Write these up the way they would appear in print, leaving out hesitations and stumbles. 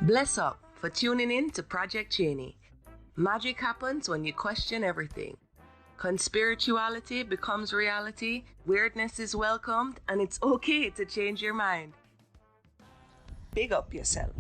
Bless up for tuning in to Project Cheney. Magic happens when you question everything. Conspirituality becomes reality, weirdness is welcomed, and it's okay to change your mind. Big up yourself.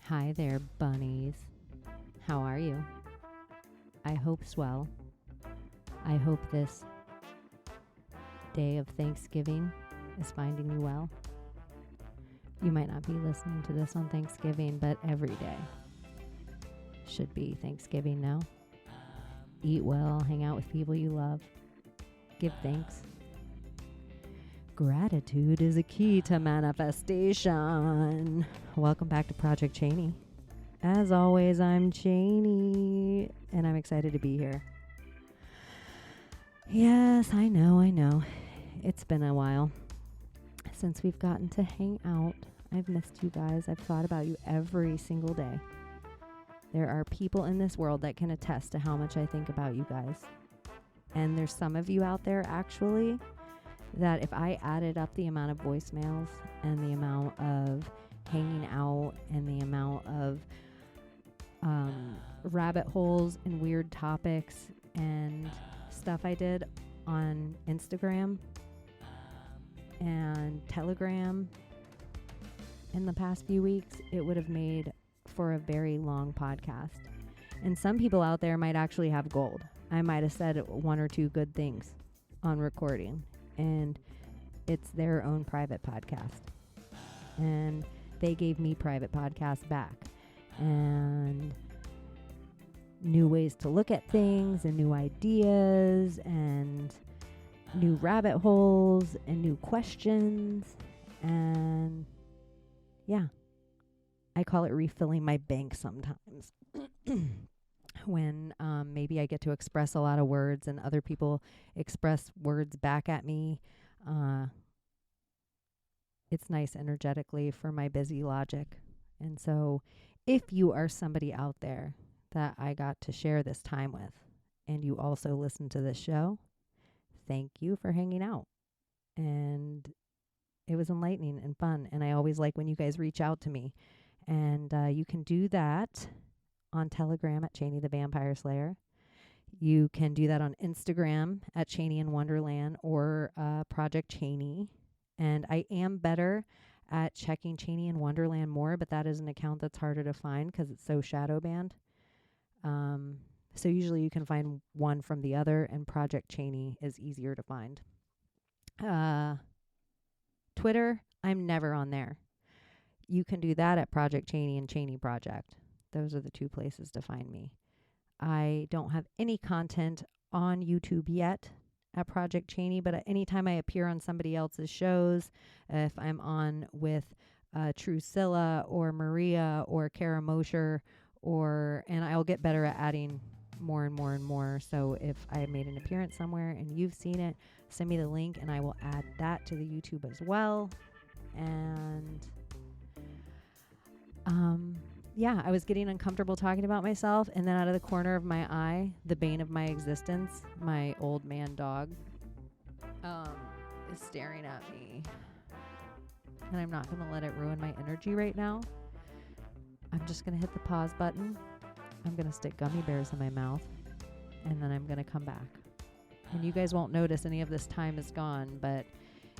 Hi there, bunnies. How are you? I hope swell. I hope this day of Thanksgiving is finding you well. You might not be listening to this on Thanksgiving, but every day should be Thanksgiving now. Eat well, hang out with people you love, give thanks. Gratitude is a key to manifestation. Welcome back to Project Cheney. As always, I'm Cheney, and I'm excited to be here. Yes, I know. It's been a while since we've gotten to hang out. I've missed you guys. I've thought about you every single day. There are people in this world that can attest to how much I think about you guys. And there's some of you out there, actually, that if I added up the amount of voicemails and the amount of hanging out and the amount of rabbit holes and weird topics and stuff I did on Instagram and Telegram in the past few weeks, it would have made for a very long podcast. And some people out there might actually have gold. I might have said one or two good things on recording, and it's their own private podcast. And they gave me private podcasts back. And new ways to look at things and new ideas and new rabbit holes and new questions. And yeah, I call it refilling my bank sometimes. When maybe I get to express a lot of words and other people express words back at me. It's nice energetically for my busy logic. And so if you are somebody out there that I got to share this time with and you also listen to this show, thank you for hanging out. And it was enlightening and fun. And I always like when you guys reach out to me. And you can do that on Telegram at Cheney the Vampire Slayer. You can do that on Instagram at Cheney in Wonderland or Project Cheney. And I am better at checking Cheney in Wonderland more, but that is an account that's harder to find because it's so shadow banned. So usually you can find one from the other, and Project Cheney is easier to find. Twitter, I'm never on there. You can do that at Project Cheney and Cheney Project. Those are the two places to find me. I don't have any content on YouTube yet at Project Cheney, but at any time I appear on somebody else's shows, if I'm on with Trusilla or Maria or Kara Mosher, and I'll get better at adding more and more and more. So if I made an appearance somewhere and you've seen it, send me the link and I will add that to the YouTube as well. And yeah, I was getting uncomfortable talking about myself, and then out of the corner of my eye, the bane of my existence, my old man dog, is staring at me. And I'm not going to let it ruin my energy right now. I'm just going to hit the pause button. I'm going to stick gummy bears in my mouth, and then I'm going to come back. And you guys won't notice any of this time is gone, but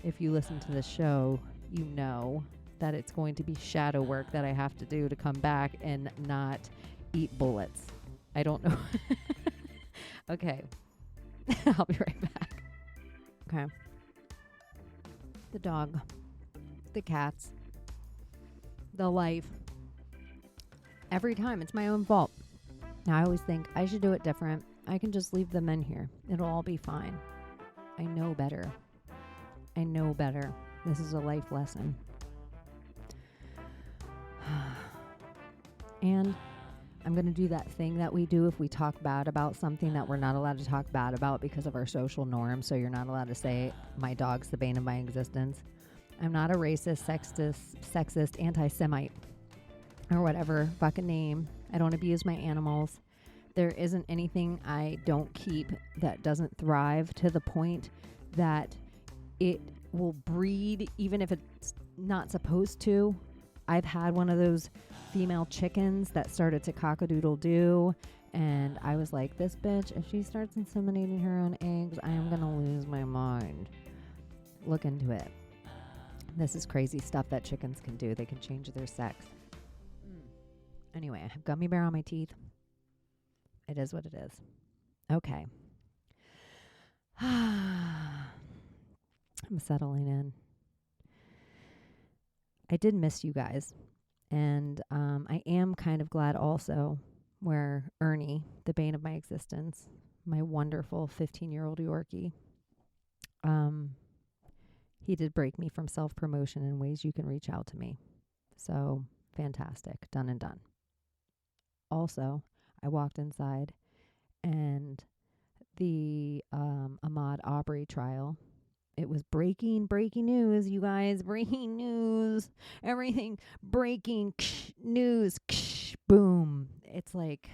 if you listen to this show, you know that it's going to be shadow work that I have to do to come back and not eat bullets. I don't know. Okay. I'll be right back. Okay. The dog, the cats, the life. Every time it's my own fault. Now I always think I should do it different. I can just leave them in here. It'll all be fine. I know better. This is a life lesson. And I'm going to do that thing that we do if we talk bad about something that we're not allowed to talk bad about because of our social norms. So you're not allowed to say, my dog's the bane of my existence. I'm not a racist, sexist, anti-Semite, or whatever fucking name. I don't abuse my animals. There isn't anything I don't keep that doesn't thrive to the point that it will breed even if it's not supposed to. I've had one of those female chickens that started to cock-a-doodle-doo, and I was like, this bitch, if she starts inseminating her own eggs, I am going to lose my mind. Look into it. This is crazy stuff that chickens can do. They can change their sex. Anyway, I have gummy bear on my teeth. It is what it is. Okay. I'm settling in. I did miss you guys. And I am kind of glad also where Ernie, the bane of my existence, my wonderful 15-year-old Yorkie, he did break me from self-promotion in ways you can reach out to me. So fantastic. Done and done. Also, I walked inside and the Aubrey trial, it was breaking news, you guys, breaking news, everything breaking news, boom. It's like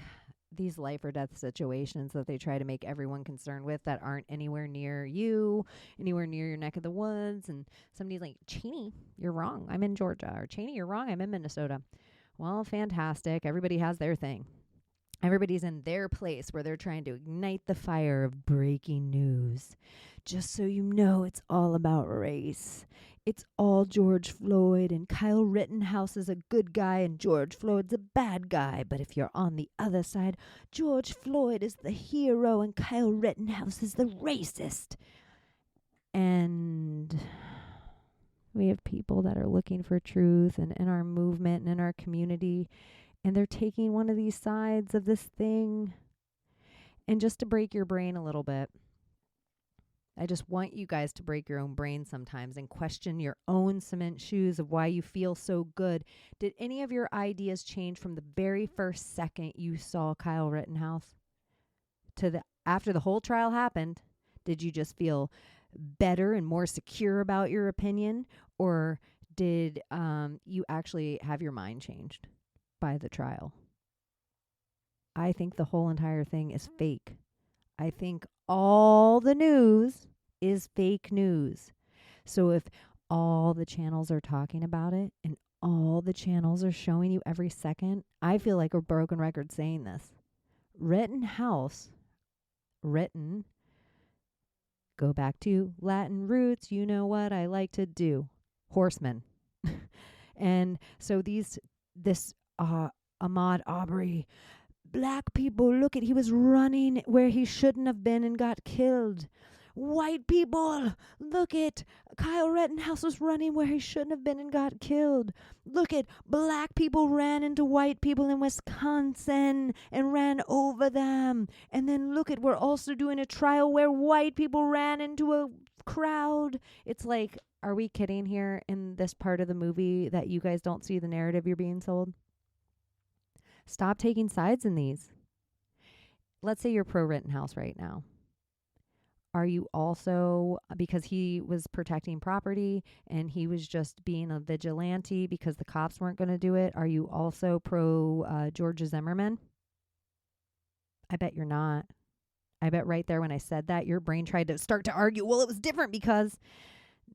these life or death situations that they try to make everyone concerned with that aren't anywhere near you, anywhere near your neck of the woods. And somebody's like, Cheney, you're wrong. I'm in Georgia. Or Cheney, you're wrong. I'm in Minnesota. Well, fantastic. Everybody has their thing. Everybody's in their place where they're trying to ignite the fire of breaking news. Just so you know, it's all about race. It's all George Floyd, and Kyle Rittenhouse is a good guy and George Floyd's a bad guy. But if you're on the other side, George Floyd is the hero and Kyle Rittenhouse is the racist. And we have people that are looking for truth and in our movement and in our community, and they're taking one of these sides of this thing. And just to break your brain a little bit, I just want you guys to break your own brain sometimes and question your own cement shoes of why you feel so good. Did any of your ideas change from the very first second you saw Kyle Rittenhouse to after the whole trial happened? Did you just feel better and more secure about your opinion, or did you actually have your mind changed by the trial? I think the whole entire thing is fake. I think all the news is fake news. So if all the channels are talking about it and all the channels are showing you every second, I feel like a broken record saying this. Rittenhouse, written, go back to Latin roots, you know what I like to do, horseman. And so this Ahmaud Aubrey, black people, look at, he was running where he shouldn't have been and got killed. White people, look at, Kyle Rittenhouse was running where he shouldn't have been and got killed. Look at, black people ran into white people in Wisconsin and ran over them. And then look at, we're also doing a trial where white people ran into a crowd. It's like, are we kidding here in this part of the movie that you guys don't see the narrative you're being sold? Stop taking sides in these. Let's say you're pro Rittenhouse right now. Are you also, because he was protecting property and he was just being a vigilante because the cops weren't going to do it, are you also pro George Zimmerman? I bet you're not. I bet right there when I said that, your brain tried to start to argue, well, it was different because,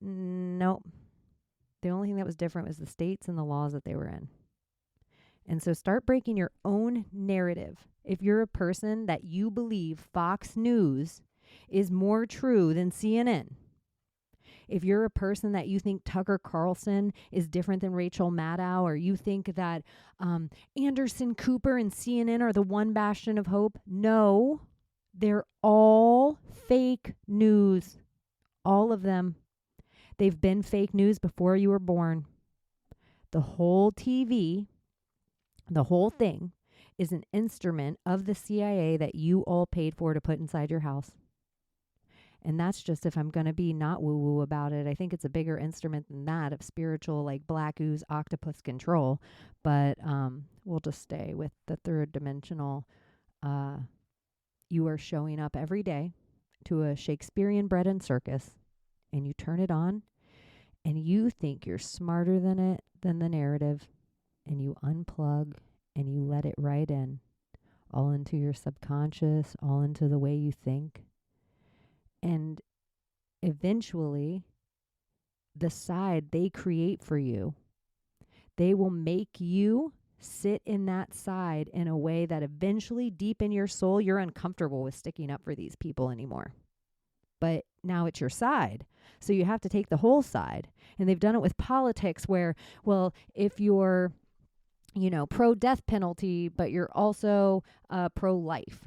nope. The only thing that was different was the states and the laws that they were in. And so start breaking your own narrative. If you're a person that you believe Fox News is more true than CNN, if you're a person that you think Tucker Carlson is different than Rachel Maddow, or you think that Anderson Cooper and CNN are the one bastion of hope, no, they're all fake news. All of them. They've been fake news before you were born. The whole TV, the whole thing, is an instrument of the CIA that you all paid for to put inside your house. And that's just if I'm going to be not woo-woo about it. I think it's a bigger instrument than that of spiritual, like black ooze octopus control. But we'll just stay with the third dimensional. You are showing up every day to a Shakespearean bread and circus, and you turn it on, and you think you're smarter than the narrative, and you unplug, and you let it right in, all into your subconscious, all into the way you think. And eventually, the side they create for you, they will make you sit in that side in a way that eventually, deep in your soul, you're uncomfortable with sticking up for these people anymore. But now it's your side. So you have to take the whole side. And they've done it with politics where, well, if you're, pro-death penalty, but you're also pro-life,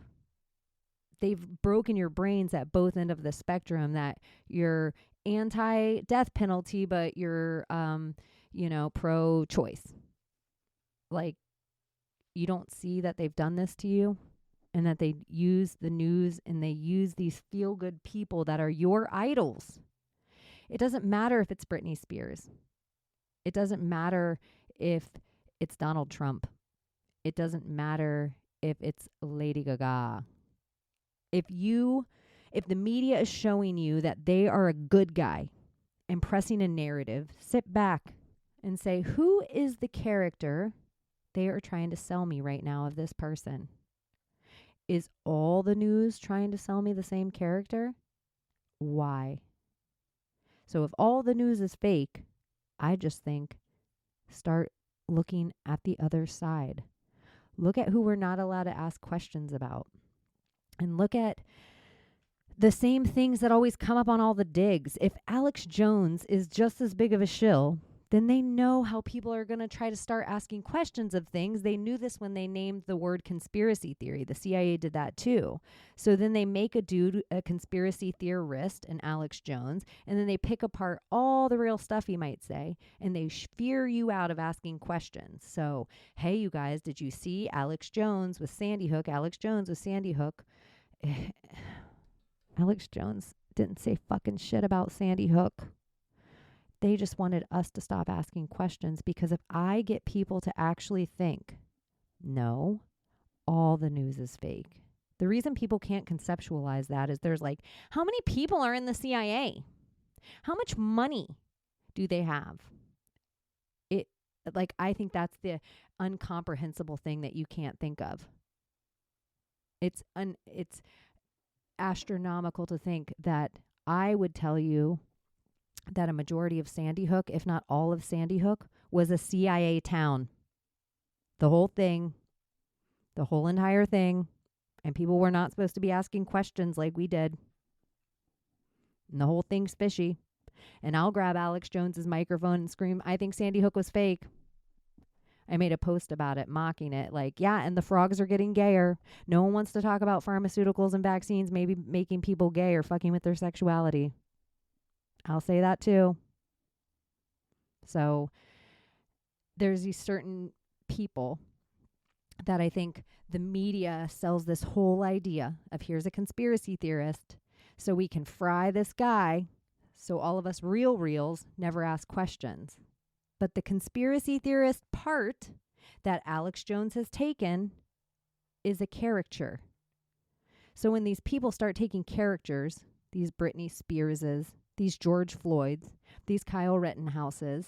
they've broken your brains at both ends of the spectrum, that you're anti-death penalty, but you're, pro-choice. Like, you don't see that they've done this to you, and that they use the news and they use these feel-good people that are your idols. It doesn't matter if it's Britney Spears. It doesn't matter if it's Donald Trump. It doesn't matter if it's Lady Gaga. If the media is showing you that they are a good guy and pressing a narrative, sit back and say, who is the character they are trying to sell me right now of this person? Is all the news trying to sell me the same character? Why? So if all the news is fake, I just think start looking at the other side. Look at who we're not allowed to ask questions about. And look at the same things that always come up on all the digs. If Alex Jones is just as big of a shill, then they know how people are going to try to start asking questions of things. They knew this when they named the word conspiracy theory. The CIA did that too. So then they make a dude a conspiracy theorist, an Alex Jones, and then they pick apart all the real stuff he might say, and they fear you out of asking questions. So, hey, you guys, did you see Alex Jones with Sandy Hook? Alex Jones with Sandy Hook. Alex Jones didn't say fucking shit about Sandy Hook. They just wanted us to stop asking questions, because if I get people to actually think, no, all the news is fake. The reason people can't conceptualize that is there's like, how many people are in the CIA? How much money do they have? I think that's the incomprehensible thing that you can't think of. It's astronomical to think that I would tell you that a majority of Sandy Hook, if not all of Sandy Hook, was a CIA town. The whole thing, the whole entire thing, and people were not supposed to be asking questions like we did. And the whole thing's fishy. And I'll grab Alex Jones's microphone and scream, I think Sandy Hook was fake. I made a post about it, mocking it. Like, yeah, and the frogs are getting gayer. No one wants to talk about pharmaceuticals and vaccines maybe making people gay or fucking with their sexuality. I'll say that too. So there's these certain people that I think the media sells this whole idea of, here's a conspiracy theorist, so we can fry this guy, so all of us reals never ask questions. But the conspiracy theorist part that Alex Jones has taken is a caricature. So when these people start taking characters, these Britney Spearses, these George Floyds, these Kyle Rittenhouses,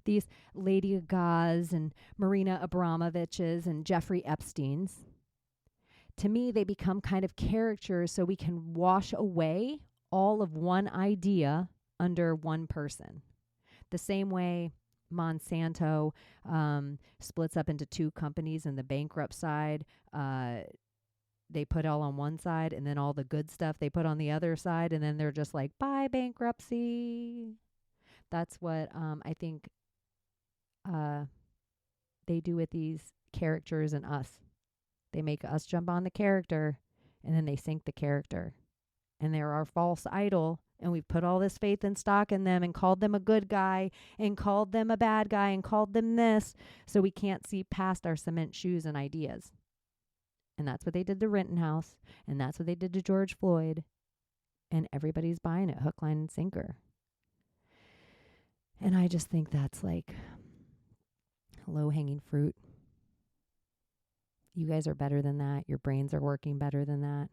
these Lady Gagas and Marina Abramoviches and Jeffrey Epsteins, to me, they become kind of caricatures so we can wash away all of one idea under one person. The same way Monsanto splits up into two companies, and the bankrupt side, they put all on one side, and then all the good stuff they put on the other side, and then they're just like, bye, bankruptcy. That's what I think they do with these characters and us. They make us jump on the character, and then they sink the character. And they're our false idol, and we've put all this faith and stock in them and called them a good guy and called them a bad guy and called them this, so we can't see past our cement shoes and ideas. And that's what they did to Rittenhouse, and that's what they did to George Floyd, and everybody's buying it, hook, line, and sinker. And I just think that's like low-hanging fruit. You guys are better than that. Your brains are working better than that.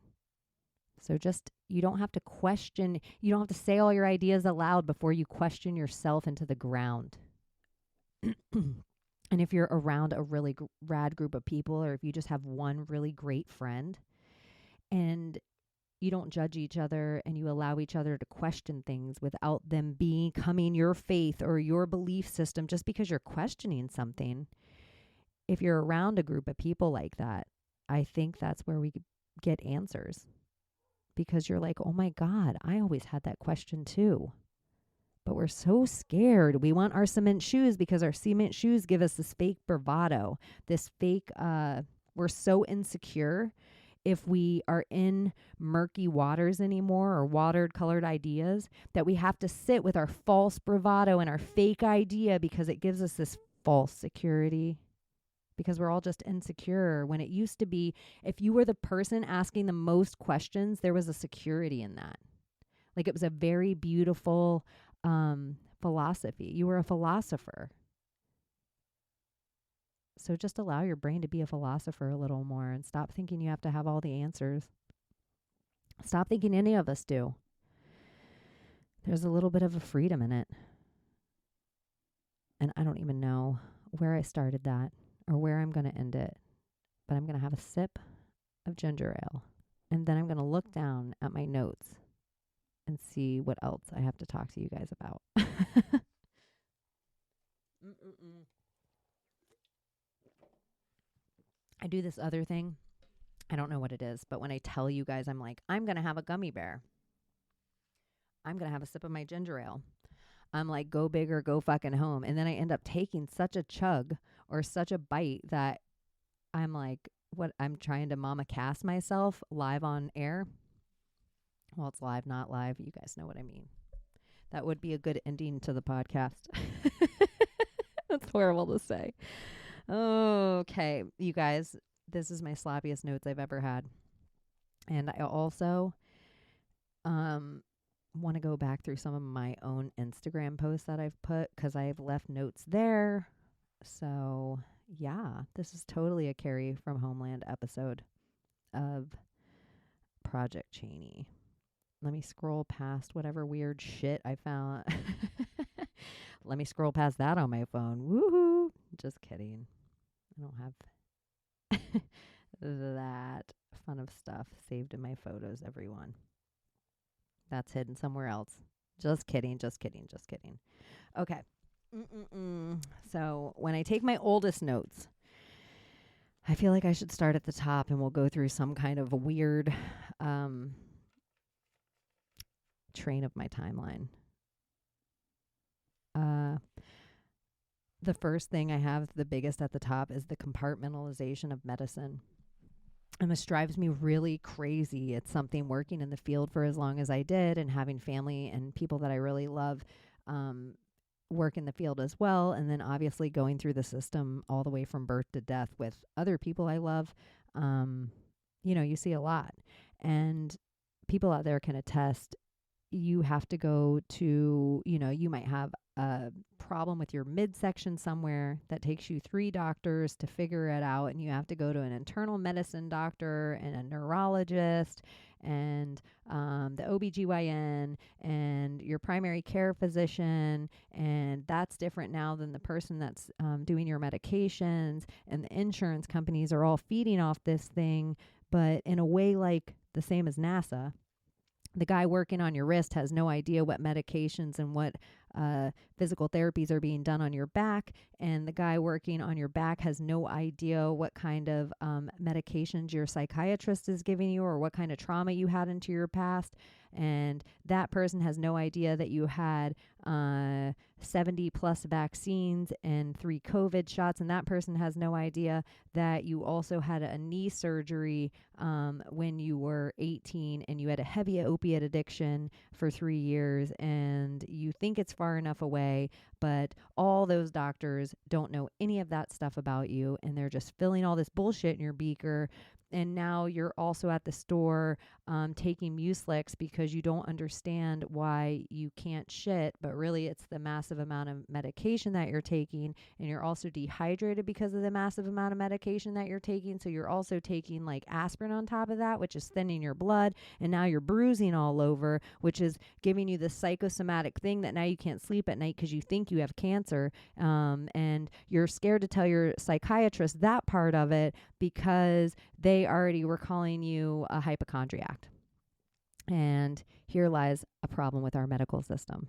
So just, you don't have to question, you don't have to say all your ideas aloud before you question yourself into the ground. And if you're around a really rad group of people, or if you just have one really great friend and you don't judge each other and you allow each other to question things without them becoming your faith or your belief system just because you're questioning something. If you're around a group of people like that, I think that's where we get answers. Because you're like, oh my God, I always had that question too. But we're so scared. We want our cement shoes because our cement shoes give us this fake bravado, this fake, we're so insecure if we are in murky waters anymore or watered colored ideas that we have to sit with our false bravado and our fake idea because it gives us this false security. Because we're all just insecure. When it used to be, if you were the person asking the most questions, there was a security in that. Like, it was a very beautiful philosophy. You were a philosopher. So just allow your brain to be a philosopher a little more and stop thinking you have to have all the answers. Stop thinking any of us do. There's a little bit of a freedom in it. And I don't even know where I started that or where I'm going to end it. But I'm going to have a sip of ginger ale. And then I'm going to look down at my notes and see what else I have to talk to you guys about. I do this other thing. I don't know what it is, but when I tell you guys, I'm like, I'm going to have a gummy bear. I'm going to have a sip of my ginger ale. I'm like, go big or go fucking home. And then I end up taking such a chug or such a bite that I'm like, what? I'm trying to mama cast myself live on air. Well, it's live, not live. You guys know what I mean. That would be a good ending to the podcast. That's horrible to say. Okay, you guys, this is my sloppiest notes I've ever had. And I also want to go back through some of my own Instagram posts that I've put because I've left notes there. So, yeah, this is totally a Carrie from Homeland episode of Project Cheney. Let me scroll past whatever weird shit I found. Let me scroll past that on my phone. Woohoo! Just kidding. I don't have that fun of stuff saved in my photos, everyone. That's hidden somewhere else. Just kidding, just kidding, just kidding. Okay. So when I take my oldest notes, I feel like I should start at the top and we'll go through some kind of weird train of my timeline. The first thing I have, the biggest at the top, is the compartmentalization of medicine. And this drives me really crazy. It's something working in the field for as long as I did and having family and people that I really love work in the field as well. And then obviously going through the system all the way from birth to death with other people I love. You see a lot. And people out there can attest. You have to go to, you might have a problem with your midsection somewhere that takes you 3 doctors to figure it out. And you have to go to an internal medicine doctor and a neurologist and the OBGYN and your primary care physician. And that's different now than the person that's doing your medications. And the insurance companies are all feeding off this thing, but in a way like the same as NASA. The guy working on your wrist has no idea what medications and what physical therapies are being done on your back. And the guy working on your back has no idea what kind of medications your psychiatrist is giving you or what kind of trauma you had into your past. And that person has no idea that you had 70 plus vaccines and 3 COVID shots. And that person has no idea that you also had a knee surgery when you were 18 and you had a heavy opiate addiction for 3 years and you think it's far enough away, but all those doctors don't know any of that stuff about you and they're just filling all this bullshit in your beaker And now you're also at the store taking Mucilix because you don't understand why you can't shit, but really it's the massive amount of medication that you're taking. And you're also dehydrated because of the massive amount of medication that you're taking. So you're also taking like aspirin on top of that, which is thinning your blood. And now you're bruising all over, which is giving you the psychosomatic thing that now you can't sleep at night because you think you have cancer. And you're scared to tell your psychiatrist that part of it because they already were calling you a hypochondriac. And here lies a problem with our medical system.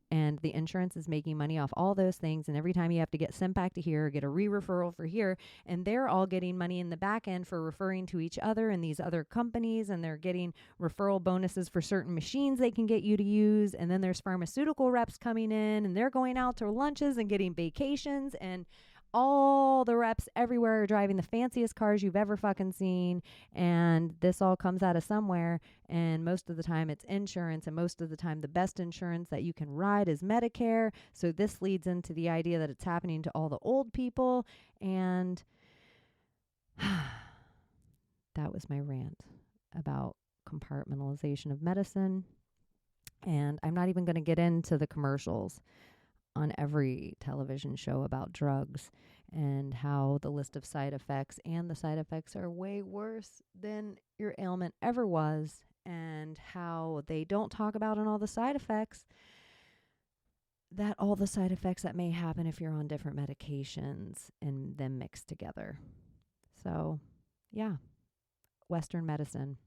And the insurance is making money off all those things. And every time you have to get sent back to here, get a re-referral for here, and they're all getting money in the back end for referring to each other and these other companies, and they're getting referral bonuses for certain machines they can get you to use. And then there's pharmaceutical reps coming in, and they're going out to lunches and getting vacations, and all the reps everywhere are driving the fanciest cars you've ever fucking seen. And this all comes out of somewhere. And most of the time it's insurance. And most of the time the best insurance that you can ride is Medicare. So this leads into the idea that it's happening to all the old people. And that was my rant about compartmentalization of medicine. And I'm not even going to get into the commercials on every television show about drugs and how the list of side effects and the side effects are way worse than your ailment ever was, and how they don't talk about in all the side effects that all the side effects that may happen if you're on different medications and them mixed together. So, yeah, Western medicine.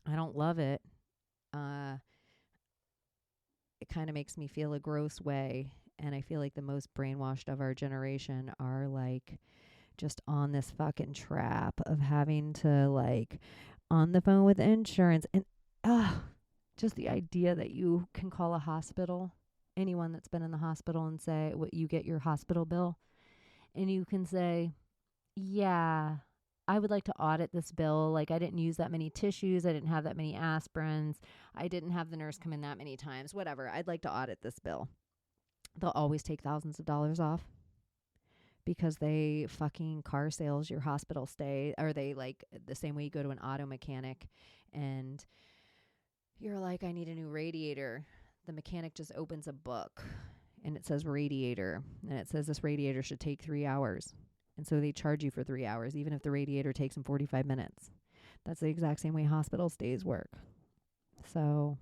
I don't love it. It kind of makes me feel a gross way. And I feel like the most brainwashed of our generation are like just on this fucking trap of having to like on the phone with insurance. And just the idea that you can call a hospital, anyone that's been in the hospital, and say what you get your hospital bill. And you can say, yeah, I would like to audit this bill. Like, I didn't use that many tissues. I didn't have that many aspirins. I didn't have the nurse come in that many times. Whatever. I'd like to audit this bill. They'll always take thousands of dollars off because they fucking car sales your hospital stay. Or they like the same way you go to an auto mechanic and you're like, I need a new radiator. The mechanic just opens a book and it says radiator. And it says this radiator should take 3 hours. And so they charge you for 3 hours, even if the radiator takes them 45 minutes. That's the exact same way hospital stays work. So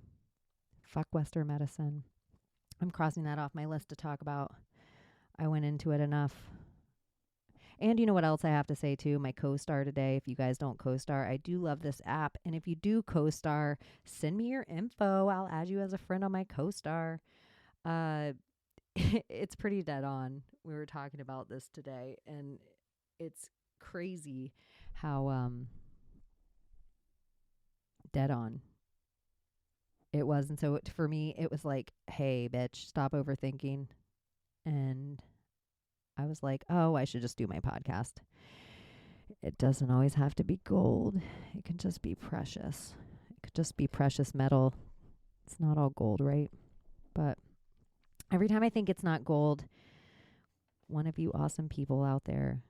fuck Western medicine. I'm crossing that off my list to talk about. I went into it enough. And you know what else I have to say too? My co-star today. If you guys don't co-star, I do love this app. And if you do co-star, send me your info. I'll add you as a friend on my co-star. It's pretty dead on. We were talking about this today, and it's crazy how dead on it was. And so for me, it was like, hey, bitch, stop overthinking. And I was like, oh, I should just do my podcast. It doesn't always have to be gold. It can just be precious. It could just be precious metal. It's not all gold, right? But every time I think it's not gold, one of you awesome people out there,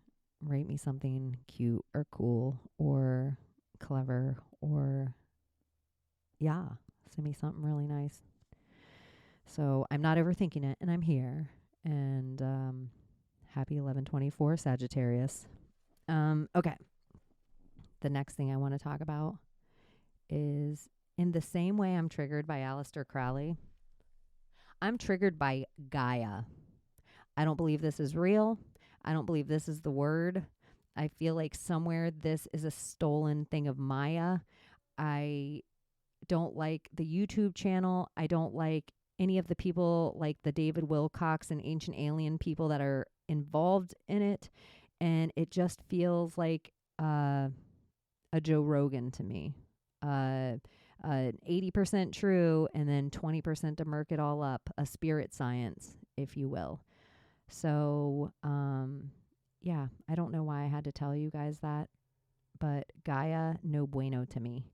write me something cute or cool or clever or, yeah, send me something really nice. So I'm not overthinking it, and I'm here. And happy 11/24 Sagittarius. Okay. The next thing I want to talk about is, in the same way I'm triggered by Aleister Crowley, I'm triggered by Gaia. I don't believe this is real. I don't believe this is the word. I feel like somewhere this is a stolen thing of Maya. I don't like the YouTube channel. I don't like any of the people like the David Wilcox and Ancient Alien people that are involved in it. And it just feels like a Joe Rogan to me. 80% true and then 20% to murk it all up. A spirit science, if you will. So, yeah, I don't know why I had to tell you guys that, but Gaia, no bueno to me.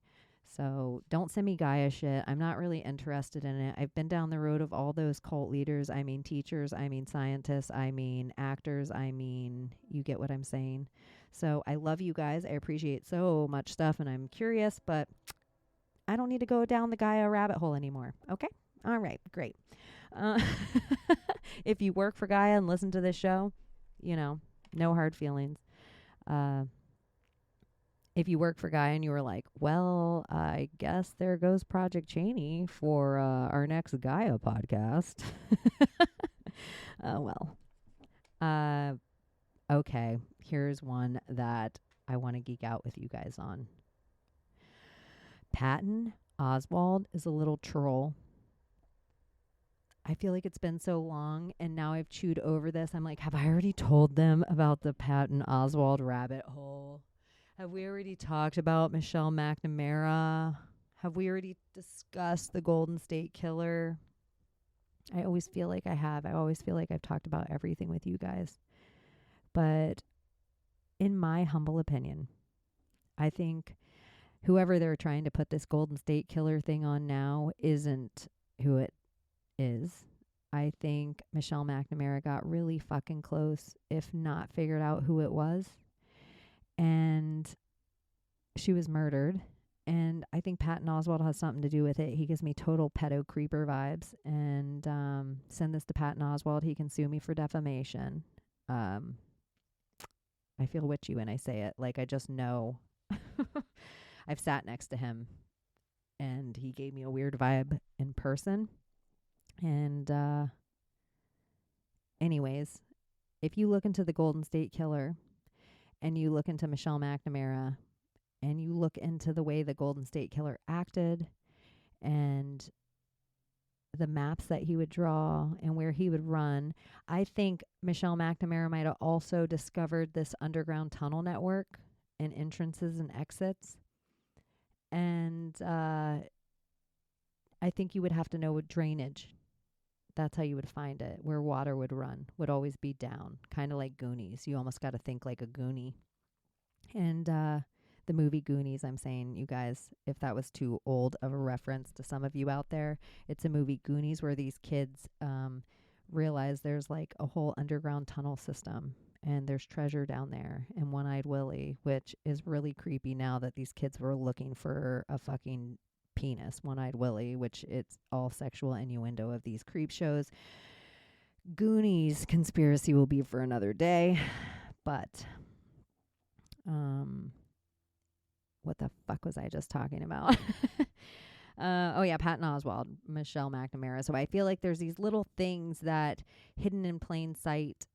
So don't send me Gaia shit. I'm not really interested in it. I've been down the road of all those cult leaders. I mean teachers. I mean scientists. I mean actors. I mean, you get what I'm saying. So I love you guys. I appreciate so much stuff, and I'm curious, but I don't need to go down the Gaia rabbit hole anymore. Okay? All right. Great. Uh, if you work for Gaia and listen to this show, no hard feelings. If you work for Gaia and you were like, well, I guess there goes Project Cheney for our next Gaia podcast. Okay. Here's one that I want to geek out with you guys on. Patton Oswalt is a little troll. I feel like it's been so long, and now I've chewed over this. I'm like, have I already told them about the Patton Oswalt rabbit hole? Have we already talked about Michelle McNamara? Have we already discussed the Golden State Killer? I always feel like I have. I always feel like I've talked about everything with you guys. But in my humble opinion, I think whoever they're trying to put this Golden State Killer thing on now isn't who it is. I think Michelle McNamara got really fucking close, if not figured out who it was. And she was murdered. And I think Patton Oswalt has something to do with it. He gives me total pedo creeper vibes. And send this to Patton Oswalt. He can sue me for defamation. I feel witchy when I say it. Like, I just know. I've sat next to him, and he gave me a weird vibe in person. And anyways, if you look into the Golden State Killer, and you look into Michelle McNamara, and you look into the way the Golden State Killer acted, and the maps that he would draw and where he would run, I think Michelle McNamara might have also discovered this underground tunnel network and entrances and exits. And I think you would have to know drainage. That's how you would find it. Where water would run would always be down, kind of like Goonies. You almost got to think like a Goonie. And the movie Goonies, I'm saying, you guys, if that was too old of a reference to some of you out there, it's a movie Goonies where these kids realize there's like a whole underground tunnel system. And there's treasure down there, and One-Eyed Willie, which is really creepy now that these kids were looking for a fucking penis, One-Eyed Willie, which it's all sexual innuendo of these creep shows. Goonies conspiracy will be for another day, but what the fuck was I just talking about? Oh yeah, Patton Oswalt, Michelle McNamara. So I feel like there's these little things that hidden in plain sight.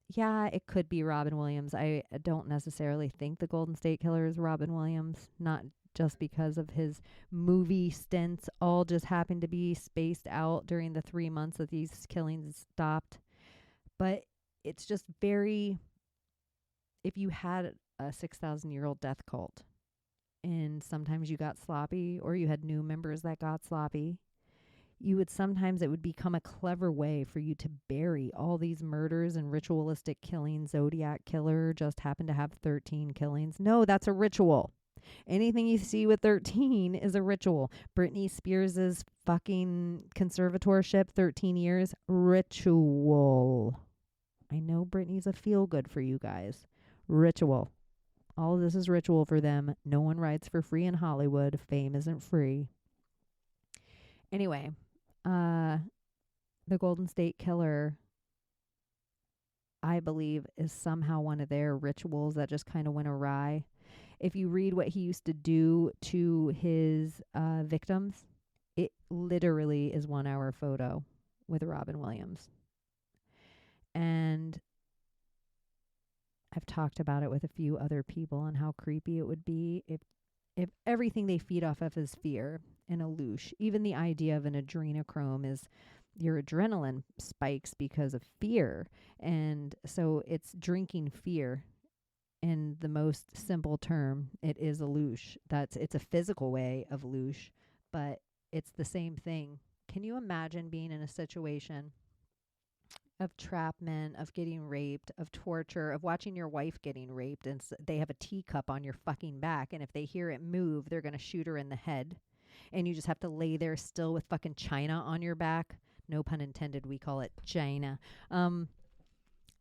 Yeah, it could be Robin Williams. I don't necessarily think the Golden State Killer is Robin Williams, not just because of his movie stints all just happened to be spaced out during the 3 months that these killings stopped. But it's just very, if you had a 6,000-year-old death cult and sometimes you got sloppy or you had new members that got sloppy, it would become a clever way for you to bury all these murders and ritualistic killings. Zodiac Killer just happened to have 13 killings. No, that's a ritual. Anything you see with 13 is a ritual. Britney Spears' fucking conservatorship, 13 years, ritual. I know Britney's a feel-good for you guys. Ritual. All of this is ritual for them. No one writes for free in Hollywood. Fame isn't free. Anyway, the Golden State Killer, I believe, is somehow one of their rituals that just kind of went awry. If you read what he used to do to his victims, it literally is 1 hour photo with Robin Williams. And I've talked about it with a few other people on how creepy it would be if everything they feed off of is fear and a looshed. Even the idea of an adrenochrome is your adrenaline spikes because of fear. And so it's drinking fear. In the most simple term, it is a looshed. It's a physical way of looshed, but it's the same thing. Can you imagine being in a situation of trapment, of getting raped, of torture, of watching your wife getting raped, and they have a teacup on your fucking back, and if they hear it move, they're going to shoot her in the head, and you just have to lay there still with fucking china on your back, no pun intended, we call it china, and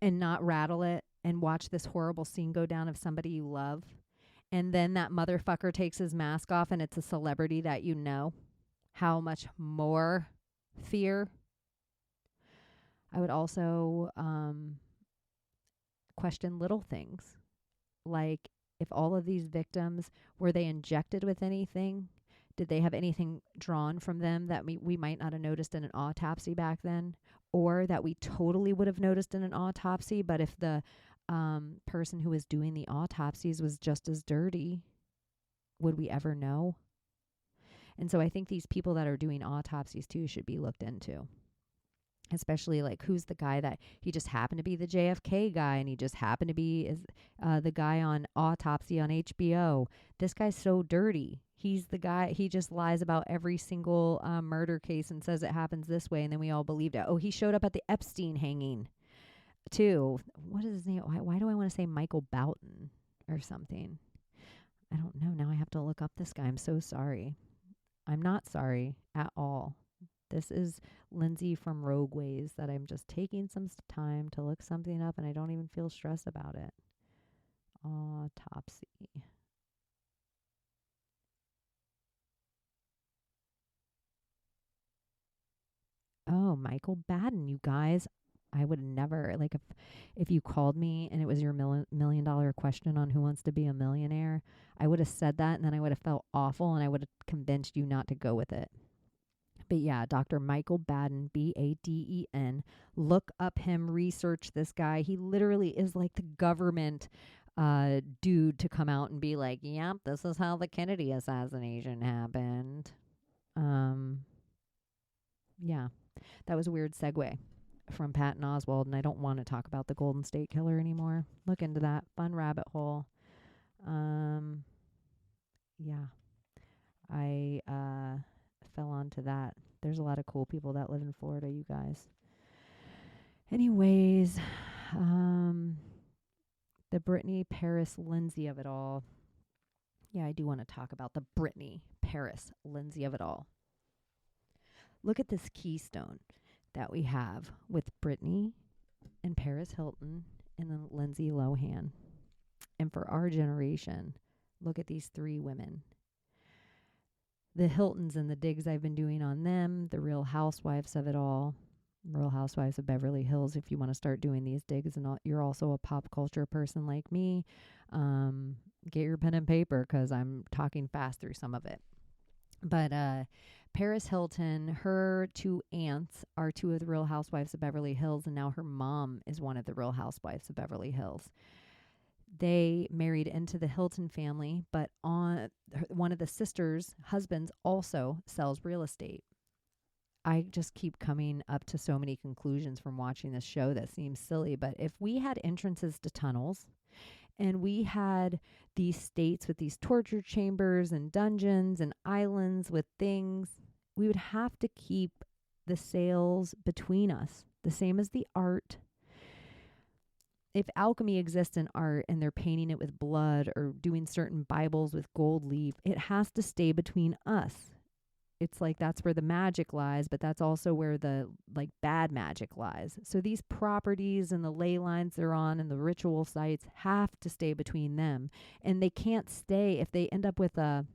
not rattle it, and watch this horrible scene go down of somebody you love, and then that motherfucker takes his mask off and it's a celebrity that you know, how much more fear? I would also question little things, like if all of these victims, were they injected with anything? Did they have anything drawn from them that we might not have noticed in an autopsy back then, or that we totally would have noticed in an autopsy, but if the person who was doing the autopsies was just as dirty, would we ever know? And so I think these people that are doing autopsies too should be looked into. Especially like, who's the guy that he just happened to be the JFK guy, and he just happened to be the guy on Autopsy on HBO. This guy's so dirty. He's the guy, he just lies about every single murder case and says it happens this way, and then we all believed it. Oh, he showed up at the Epstein hanging too. What is his name? Why do I want to say Michael Boughton or something? I don't know. Now I have to look up this guy. I'm so sorry. I'm not sorry at all. This is Lindsay from RHOBH that I'm just taking some time to look something up, and I don't even feel stressed about it. Autopsy. Oh, Michael Baden, you guys. I would never, like, if you called me and it was your million dollar question on Who Wants to Be a Millionaire, I would have said that, and then I would have felt awful, and I would have convinced you not to go with it. But yeah, Dr. Michael Baden, Baden. Look up him, research this guy. He literally is like the government dude to come out and be like, yep, this is how the Kennedy assassination happened. Yeah, that was a weird segue from Patton Oswalt, and I don't want to talk about the Golden State Killer anymore. Look into that. Fun rabbit hole. Yeah. I fell onto that. There's a lot of cool people that live in Florida, you guys. Anyways, the Brittany Paris Lindsay of it all. Yeah, I do want to talk about the Brittany Paris Lindsay of it all. Look at this keystone that we have with Brittany and Paris Hilton and then Lindsay Lohan. And for our generation, look at these three women. The Hiltons and the digs I've been doing on them, the Real Housewives of it all, Real Housewives of Beverly Hills, if you want to start doing these digs and you're also a pop culture person like me, get your pen and paper because I'm talking fast through some of it. But Paris Hilton, her two aunts are two of the Real Housewives of Beverly Hills, and now her mom is one of the Real Housewives of Beverly Hills. They married into the Hilton family, but one of the sisters' husbands also sells real estate. I just keep coming up to so many conclusions from watching this show that seems silly, but if we had entrances to tunnels and we had these states with these torture chambers and dungeons and islands with things, we would have to keep the sales between us, the same as the art. If alchemy exists in art and they're painting it with blood or doing certain Bibles with gold leaf, it has to stay between us. It's like that's where the magic lies, but that's also where the like bad magic lies. So these properties and the ley lines they're on and the ritual sites have to stay between them. And they can't stay if they end up with a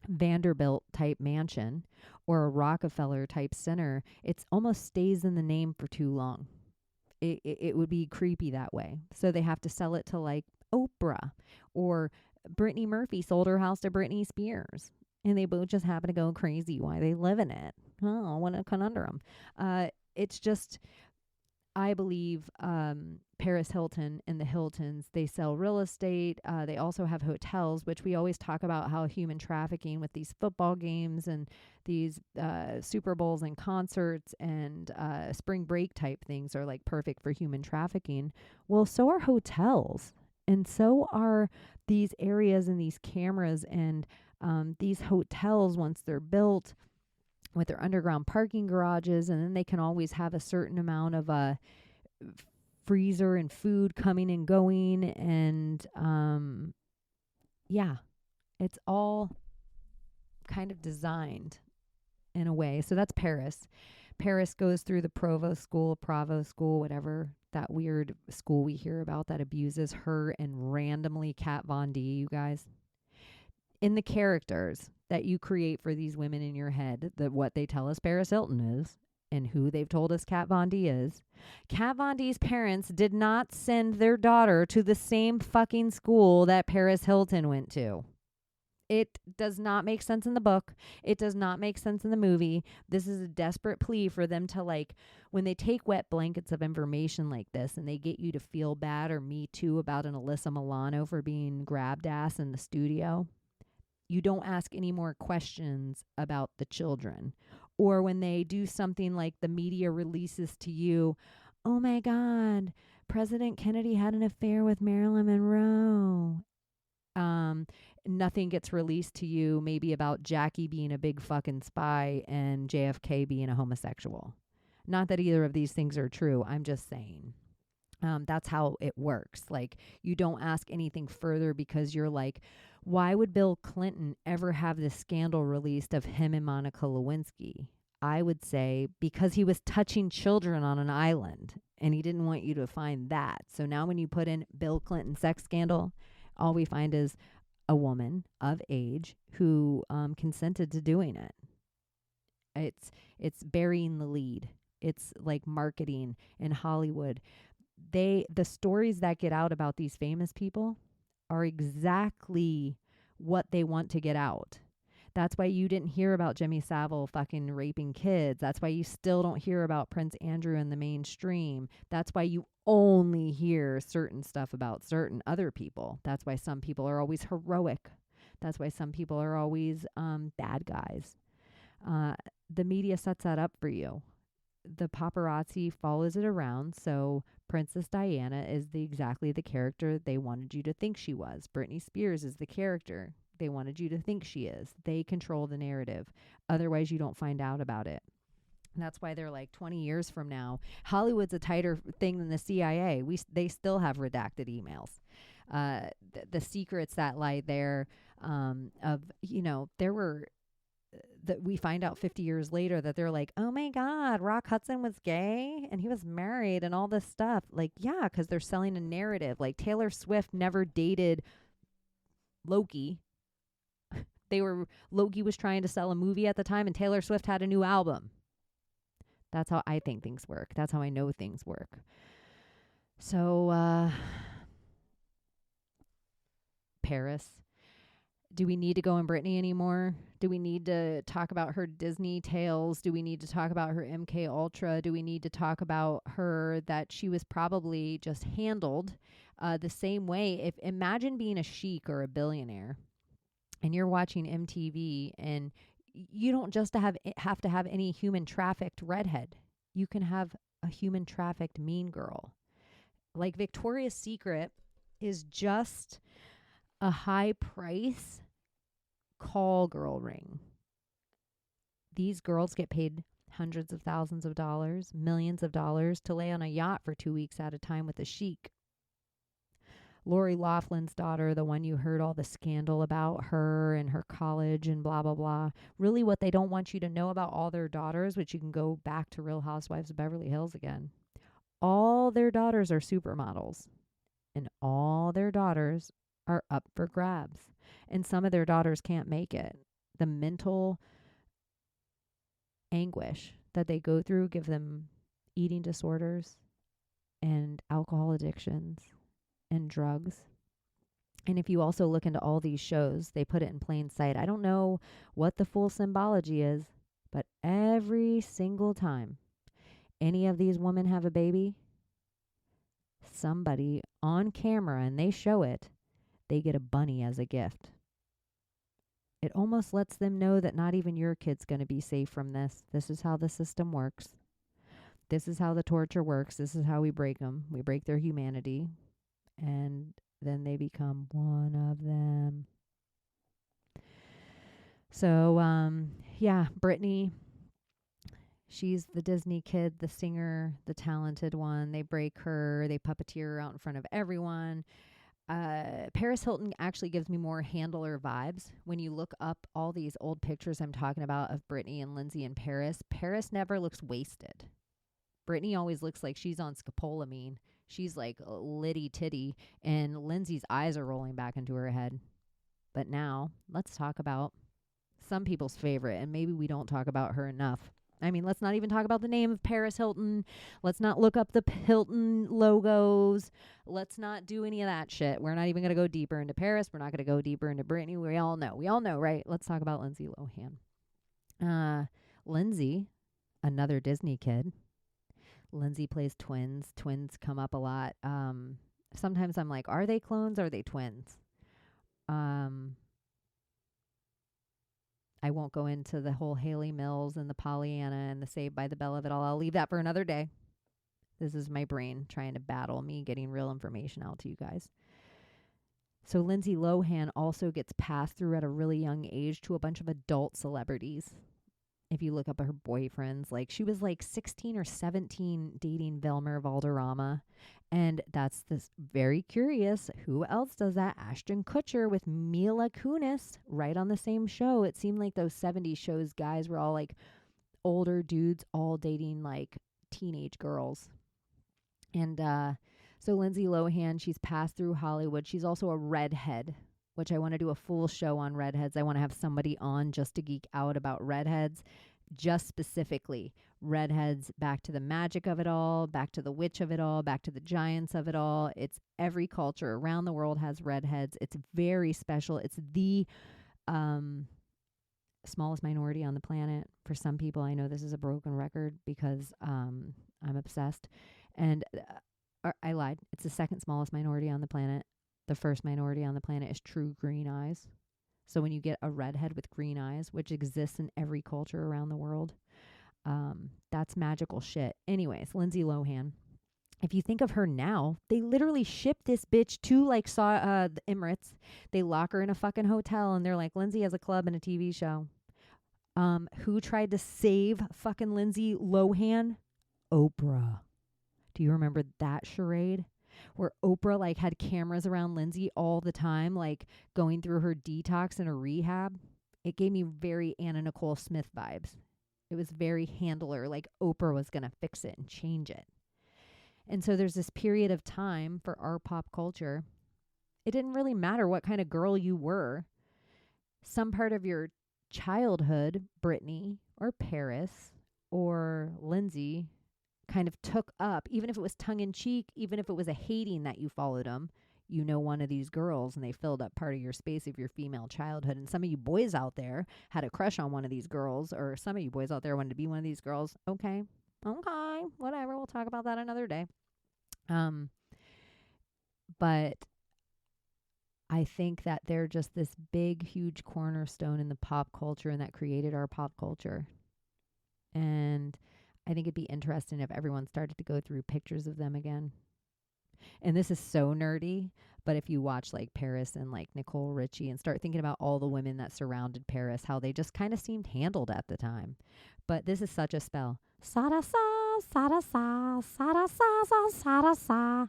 Vanderbilt type mansion or a Rockefeller type center. It almost stays in the name for too long. It would be creepy that way. So they have to sell it to like Oprah, or Brittany Murphy sold her house to Britney Spears. And they both just happen to go crazy while they live in it. Oh, what a conundrum. It's just, I believe Paris Hilton and the Hiltons, they sell real estate. They also have hotels, which we always talk about how human trafficking with these football games and these Super Bowls and concerts and spring break type things are like perfect for human trafficking. Well, so are hotels. And so are these areas and these cameras and these hotels once they're built with their underground parking garages, and then they can always have a certain amount of freezer and food coming and going, and yeah, it's all kind of designed in a way. So that's Paris. Paris goes through the Provo school, whatever that weird school we hear about that abuses her and randomly Kat Von D, you guys. In the characters that you create for these women in your head, that what they tell us Paris Hilton is and who they've told us Kat Von D is, Kat Von D's parents did not send their daughter to the same fucking school that Paris Hilton went to. It does not make sense in the book. It does not make sense in the movie. This is a desperate plea for them to, like, when they take wet blankets of information like this and they get you to feel bad or me too about an Alyssa Milano for being grabbed ass in the studio, you don't ask any more questions about the children. Or when they do something like the media releases to you, oh my God, President Kennedy had an affair with Marilyn Monroe. Nothing gets released to you maybe about Jackie being a big fucking spy and JFK being a homosexual. Not that either of these things are true. I'm just saying. That's how it works. Like, you don't ask anything further because you're like, why would Bill Clinton ever have this scandal released of him and Monica Lewinsky? I would say because he was touching children on an island and he didn't want you to find that. So now when you put in Bill Clinton sex scandal, all we find is a woman of age who consented to doing it. It's burying the lead. It's like marketing in Hollywood. The stories that get out about these famous people are exactly what they want to get out. That's why you didn't hear about Jimmy Savile fucking raping kids. That's why you still don't hear about Prince Andrew in the mainstream. That's why you only hear certain stuff about certain other people. That's why some people are always heroic. That's why some people are always bad guys. The media sets that up for you. The paparazzi follows it around. So Princess Diana is exactly the character they wanted you to think she was. Britney Spears is the character they wanted you to think she is. They control the narrative. Otherwise, you don't find out about it. And that's why they're like 20 years from now, Hollywood's a tighter thing than the CIA. They still have redacted emails. The secrets that lie there there were that we find out 50 years later that they're like, oh my God, Rock Hudson was gay and he was married and all this stuff. Like, yeah, because they're selling a narrative. Like Taylor Swift never dated Loki. Loki was trying to sell a movie at the time and Taylor Swift had a new album. That's how I think things work. That's how I know things work. So, Paris. Do we need to go in Britney anymore? Do we need to talk about her Disney tales? Do we need to talk about her MK Ultra? Do we need to talk about her that she was probably just handled the same way? Imagine being a sheik or a billionaire and you're watching MTV and you don't just have to have any human trafficked redhead. You can have a human trafficked mean girl. Like Victoria's Secret is just a high price call girl ring. These girls get paid hundreds of thousands of dollars, millions of dollars to lay on a yacht for 2 weeks at a time with a sheik. Lori Loughlin's daughter, the one you heard all the scandal about her and her college and blah, blah, blah. Really what they don't want you to know about all their daughters, which you can go back to Real Housewives of Beverly Hills again. All their daughters are supermodels. And all their daughters are up for grabs. And some of their daughters can't make it. The mental anguish that they go through give them eating disorders and alcohol addictions and drugs. And if you also look into all these shows, they put it in plain sight. I don't know what the full symbology is, but every single time any of these women have a baby, somebody on camera, and they show it, they get a bunny as a gift. It almost lets them know that not even your kid's going to be safe from this. This is how the system works. This is how the torture works. This is how we break them. We break their humanity. And then they become one of them. So, Britney, she's the Disney kid, the singer, the talented one. They break her. They puppeteer her out in front of everyone. Paris Hilton actually gives me more handler vibes. When you look up all these old pictures I'm talking about of Britney and Lindsay and Paris, Paris never looks wasted. Brittany always looks like she's on scopolamine. She's like litty titty, and Lindsay's eyes are rolling back into her head. But now, let's talk about some people's favorite, and maybe we don't talk about her enough. I mean, let's not even talk about the name of Paris Hilton. Let's not look up the Hilton logos. Let's not do any of that shit. We're not even going to go deeper into Paris. We're not going to go deeper into Brittany. We all know, right? Let's talk about Lindsay Lohan. Lindsay, another Disney kid. Lindsay plays twins. Twins come up a lot. Sometimes I'm like, are they clones? Or are they twins? I won't go into the whole Haley Mills and the Pollyanna and the Saved by the Bell of it all. I'll leave that for another day. This is my brain trying to battle me getting real information out to you guys. So Lindsay Lohan also gets passed through at a really young age to a bunch of adult celebrities. If you look up her boyfriends, like she was like 16 or 17 dating Velmer Valderrama. And that's this very curious. Who else does that? Ashton Kutcher with Mila Kunis right on the same show. It seemed like those 70s shows guys were all like older dudes all dating like teenage girls. And so Lindsay Lohan, she's passed through Hollywood. She's also a redhead, which I want to do a full show on redheads. I want to have somebody on just to geek out about redheads, just specifically redheads, back to the magic of it all, back to the witch of it all, back to the giants of it all. It's every culture around the world has redheads. It's very special. It's the smallest minority on the planet. For some people, I know this is a broken record because I'm obsessed. And I lied. It's the second smallest minority on the planet. The first minority on the planet is true green eyes. So when you get a redhead with green eyes, which exists in every culture around the world, that's magical shit. Anyways, Lindsay Lohan. If you think of her now, they literally ship this bitch to like the Emirates. They lock her in a fucking hotel and they're like, Lindsay has a club and a TV show. Who tried to save fucking Lindsay Lohan? Oprah. Do you remember that charade? Where Oprah like had cameras around Lindsay all the time, like going through her detox and her rehab. It gave me very Anna Nicole Smith vibes. It was very handler, like Oprah was going to fix it and change it. And so there's this period of time for our pop culture. It didn't really matter what kind of girl you were. Some part of your childhood, Brittany or Paris or Lindsay, kind of took up, even if it was tongue-in-cheek, even if it was a hating that you followed them, you know one of these girls, and they filled up part of your space of your female childhood. And some of you boys out there had a crush on one of these girls, or some of you boys out there wanted to be one of these girls. Okay, whatever. We'll talk about that another day. But I think that they're just this big, huge cornerstone in the pop culture, and that created our pop culture. And I think it'd be interesting if everyone started to go through pictures of them again. And this is so nerdy, but if you watch like Paris and like Nicole Richie and start thinking about all the women that surrounded Paris, how they just kind of seemed handled at the time. But this is such a spell. Sa-da-sa, sa-da-sa, sa-da-sa, sa-da-sa.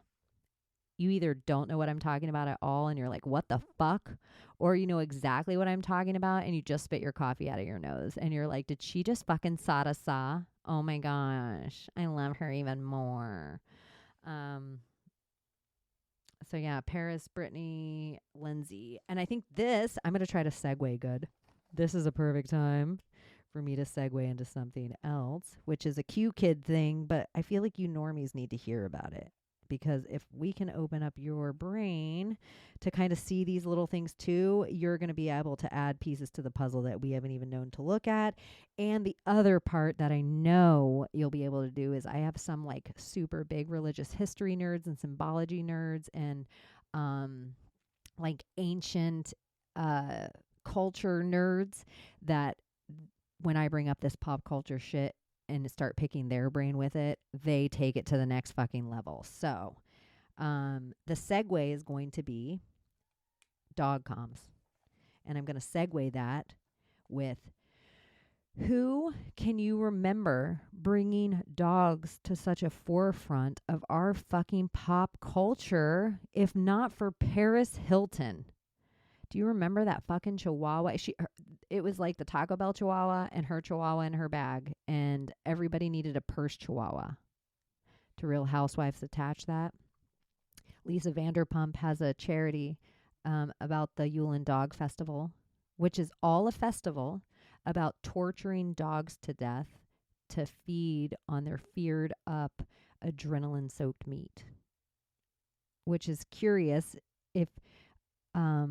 You either don't know what I'm talking about at all and you're like, what the fuck? Or you know exactly what I'm talking about and you just spit your coffee out of your nose. And you're like, did she just fucking sa-da-sa? Oh my gosh, I love her even more. So yeah, Paris, Brittany, Lindsay. And I think this, I'm going to try to segue good. This is a perfect time for me to segue into something else, which is a Q Kid thing, but I feel like you normies need to hear about it. Because if we can open up your brain to kind of see these little things too, you're going to be able to add pieces to the puzzle that we haven't even known to look at. And the other part that I know you'll be able to do is I have some like super big religious history nerds and symbology nerds and like ancient culture nerds that when I bring up this pop culture shit, and start picking their brain with it, they take it to the next fucking level. So the segue is going to be dog comms. And I'm going to segue that with who can you remember bringing dogs to such a forefront of our fucking pop culture, if not for Paris Hilton? Do you remember that fucking chihuahua? It was like the Taco Bell chihuahua and her chihuahua in her bag, and everybody needed a purse chihuahua. to Real Housewives attach that. Lisa Vanderpump has a charity about the Yule and Dog Festival, which is all a festival about torturing dogs to death to feed on their feared up adrenaline-soaked meat, which is curious if for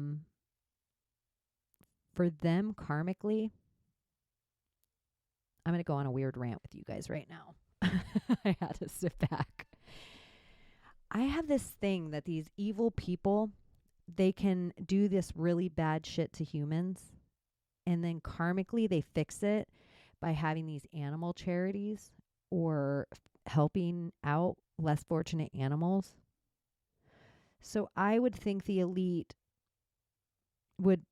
them karmically, I'm going to go on a weird rant with you guys right now. I had to sit back. I have this thing that these evil people, they can do this really bad shit to humans, and then karmically they fix it by having these animal charities or helping out less fortunate animals. So I would think the elite would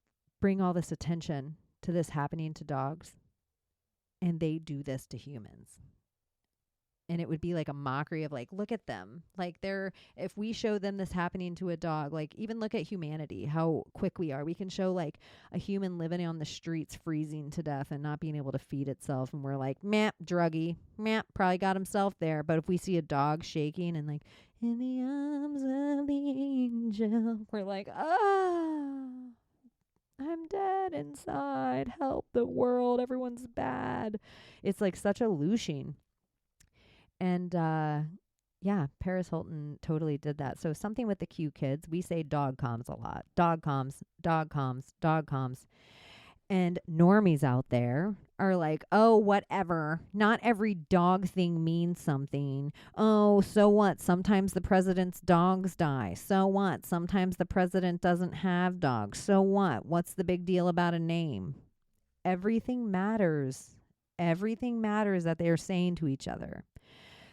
bring all this attention to this happening to dogs, and they do this to humans. And it would be like a mockery of like, look at them. Like if we show them this happening to a dog, like even look at humanity, how quick we are. We can show like a human living on the streets freezing to death and not being able to feed itself. And we're like, meh, druggy, meh, probably got himself there. But if we see a dog shaking and like, in the arms of the angel, we're like, I'm dead inside. Help the world. Everyone's bad. It's like such a looshing. And, yeah, Paris Hilton totally did that. So something with the cute kids, we say dog comms a lot. Dog comms, dog comms, dog comms. And normies out there are like, oh, whatever. Not every dog thing means something. Oh, so what? Sometimes the president's dogs die. So what? Sometimes the president doesn't have dogs. So what? What's the big deal about a name? Everything matters. Everything matters that they are saying to each other.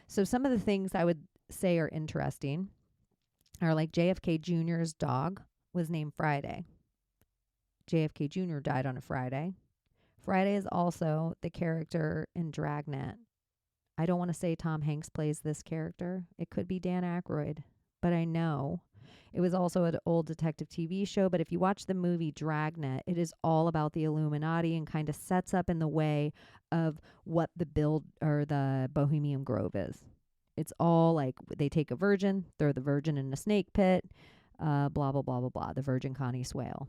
So some of the things I would say are interesting are like JFK Jr.'s dog was named Friday. JFK Jr. died on a Friday. Friday is also the character in Dragnet. I don't want to say Tom Hanks plays this character. It could be Dan Aykroyd, but I know. It was also an old detective TV show, but if you watch the movie Dragnet, it is all about the Illuminati and kind of sets up in the way of what the build or the Bohemian Grove is. It's all like they take a virgin, throw the virgin in a snake pit, blah, blah, blah, blah, blah, the Virgin Connie Swale.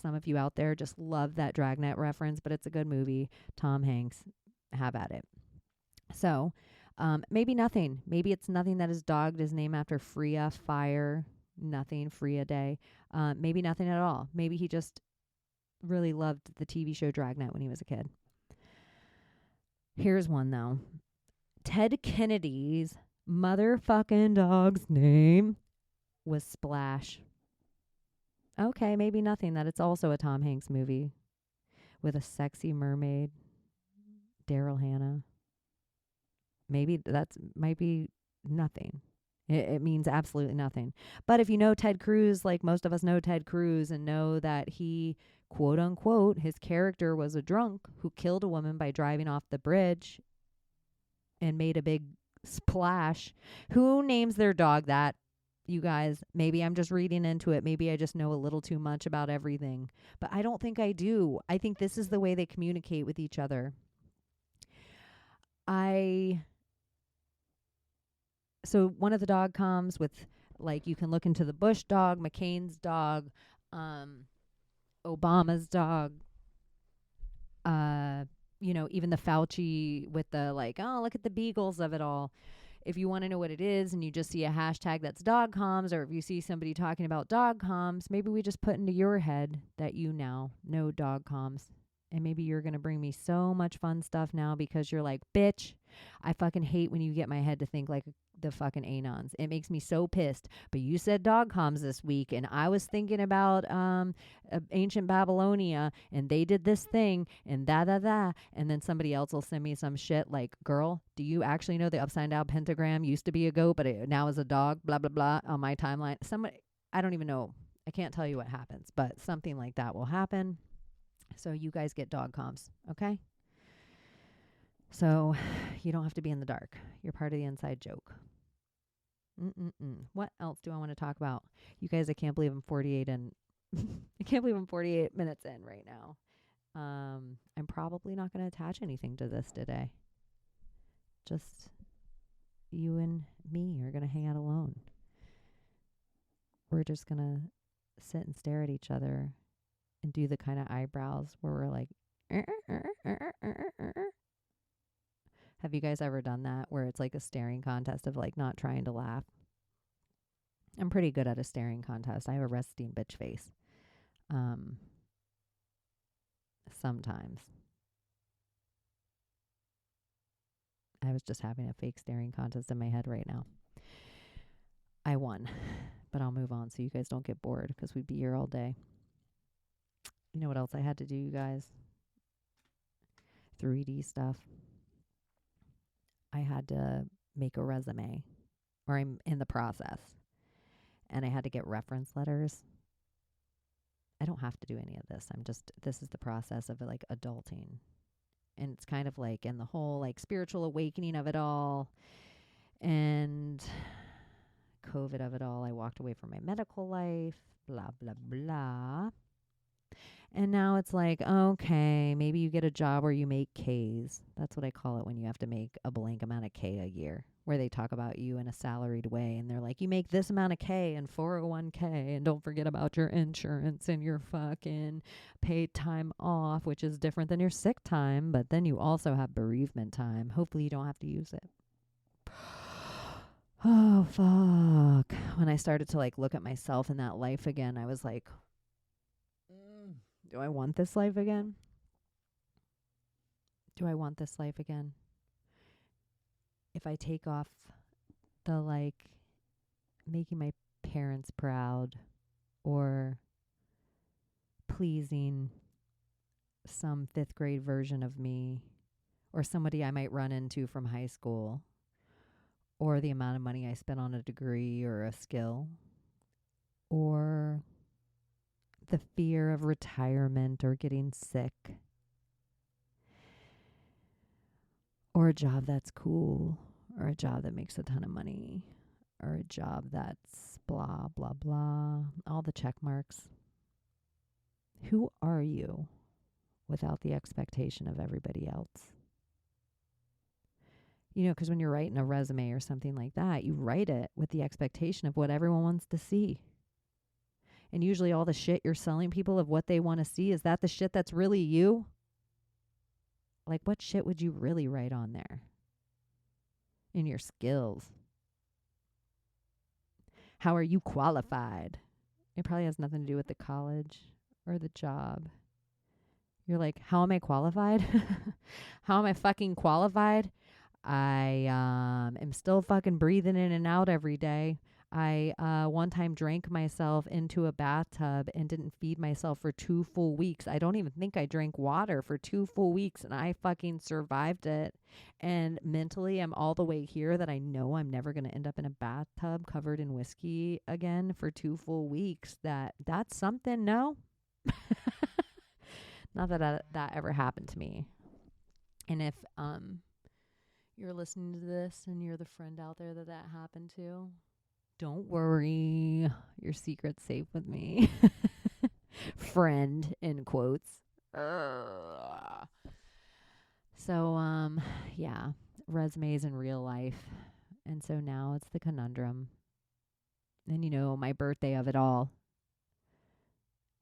Some of you out there just love that Dragnet reference, but it's a good movie. Tom Hanks, have at it. So maybe nothing. Maybe it's nothing that his dog is named after Freya, fire, nothing, Freya Day. Maybe nothing at all. Maybe he just really loved the TV show Dragnet when he was a kid. Here's one, though. Ted Kennedy's motherfucking dog's name was Splash. Okay, maybe nothing that it's also a Tom Hanks movie with a sexy mermaid, Daryl Hannah. Maybe might be nothing. It means absolutely nothing. But if you know Ted Cruz, like most of us know Ted Cruz and know that he, quote unquote, his character was a drunk who killed a woman by driving off the bridge and made a big splash. Who names their dog that? You guys, maybe I'm just reading into it. Maybe I just know a little too much about everything. But I don't think I do. I think this is the way they communicate with each other. So one of the dog comes with, like, you can look into the Bush dog, McCain's dog, Obama's dog, even the Fauci with the, like, oh, look at the beagles of it all. If you want to know what it is and you just see a hashtag that's dog comms, or if you see somebody talking about dog comms, maybe we just put into your head that you now know dog comms. And maybe you're going to bring me so much fun stuff now because you're like, bitch, I fucking hate when you get my head to think like the fucking Anons. It makes me so pissed. But you said dog comms this week, and I was thinking about ancient Babylonia, and they did this thing, and da. And then somebody else will send me some shit like, girl, do you actually know the upside down pentagram used to be a goat, but it now is a dog, blah, blah, blah, on my timeline. I don't even know. I can't tell you what happens, but something like that will happen. So you guys get dog comms, okay? So you don't have to be in the dark. You're part of the inside joke. What else do I want to talk about? You guys, I can't believe I'm 48 minutes in right now. I'm probably not going to attach anything to this today. Just you and me are going to hang out alone. We're just going to sit and stare at each other and do the kind of eyebrows where we're like, have you guys ever done that where it's like a staring contest of like not trying to laugh? I'm pretty good at a staring contest. I have a resting bitch face. Sometimes. I was just having a fake staring contest in my head right now. I won, but I'll move on so you guys don't get bored because we'd be here all day. You know what else I had to do, you guys? 3D stuff. I had to make a resume, or I'm in the process, and I had to get reference letters. I don't have to do any of this. This is the process of like adulting. And it's kind of like in the whole like spiritual awakening of it all and COVID of it all. I walked away from my medical life, blah, blah, blah. And now it's like, okay, maybe you get a job where you make Ks. That's what I call it when you have to make a blank amount of K a year, where they talk about you in a salaried way. And they're like, you make this amount of K and 401k, and don't forget about your insurance and your fucking paid time off, which is different than your sick time. But then you also have bereavement time. Hopefully you don't have to use it. Oh, fuck. When I started to like look at myself in that life again, I was like, do I want this life again? Do I want this life again? If I take off the like making my parents proud or pleasing some 5th grade version of me or somebody I might run into from high school, or the amount of money I spent on a degree or a skill, or the fear of retirement or getting sick, or a job that's cool, or a job that makes a ton of money, or a job that's blah, blah, blah, all the check marks. Who are you without the expectation of everybody else? You know, because when you're writing a resume or something like that, you write it with the expectation of what everyone wants to see. And usually all the shit you're selling people of what they want to see, is that the shit that's really you? Like, what shit would you really write on there? In your skills. How are you qualified? It probably has nothing to do with the college or the job. You're like, how am I qualified? How am I fucking qualified? I am still fucking breathing in and out every day. I one time drank myself into a bathtub and didn't feed myself for 2 full weeks. I don't even think I drank water for 2 full weeks, and I fucking survived it. And mentally, I'm all the way here that I know I'm never going to end up in a bathtub covered in whiskey again for 2 full weeks. That's something, no? Not that that ever happened to me. And if you're listening to this and you're the friend out there that happened to, don't worry, your secret's safe with me. Friend, in quotes. So, yeah, resumes in real life. And so now it's the conundrum. And you know, my birthday of it all.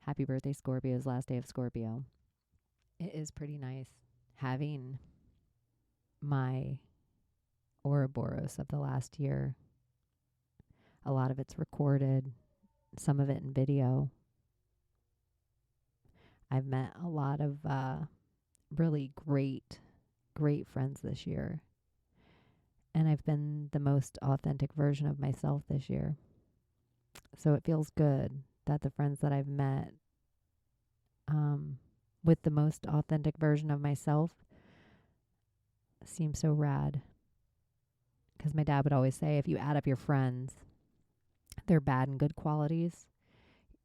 Happy birthday, Scorpio's last day of Scorpio. It is pretty nice having my Ouroboros of the last year. A lot of it's recorded, some of it in video. I've met a lot of really great friends this year. And I've been the most authentic version of myself this year. So it feels good that the friends that I've met with the most authentic version of myself seem so rad. Because my dad would always say, if you add up your friends, their bad and good qualities,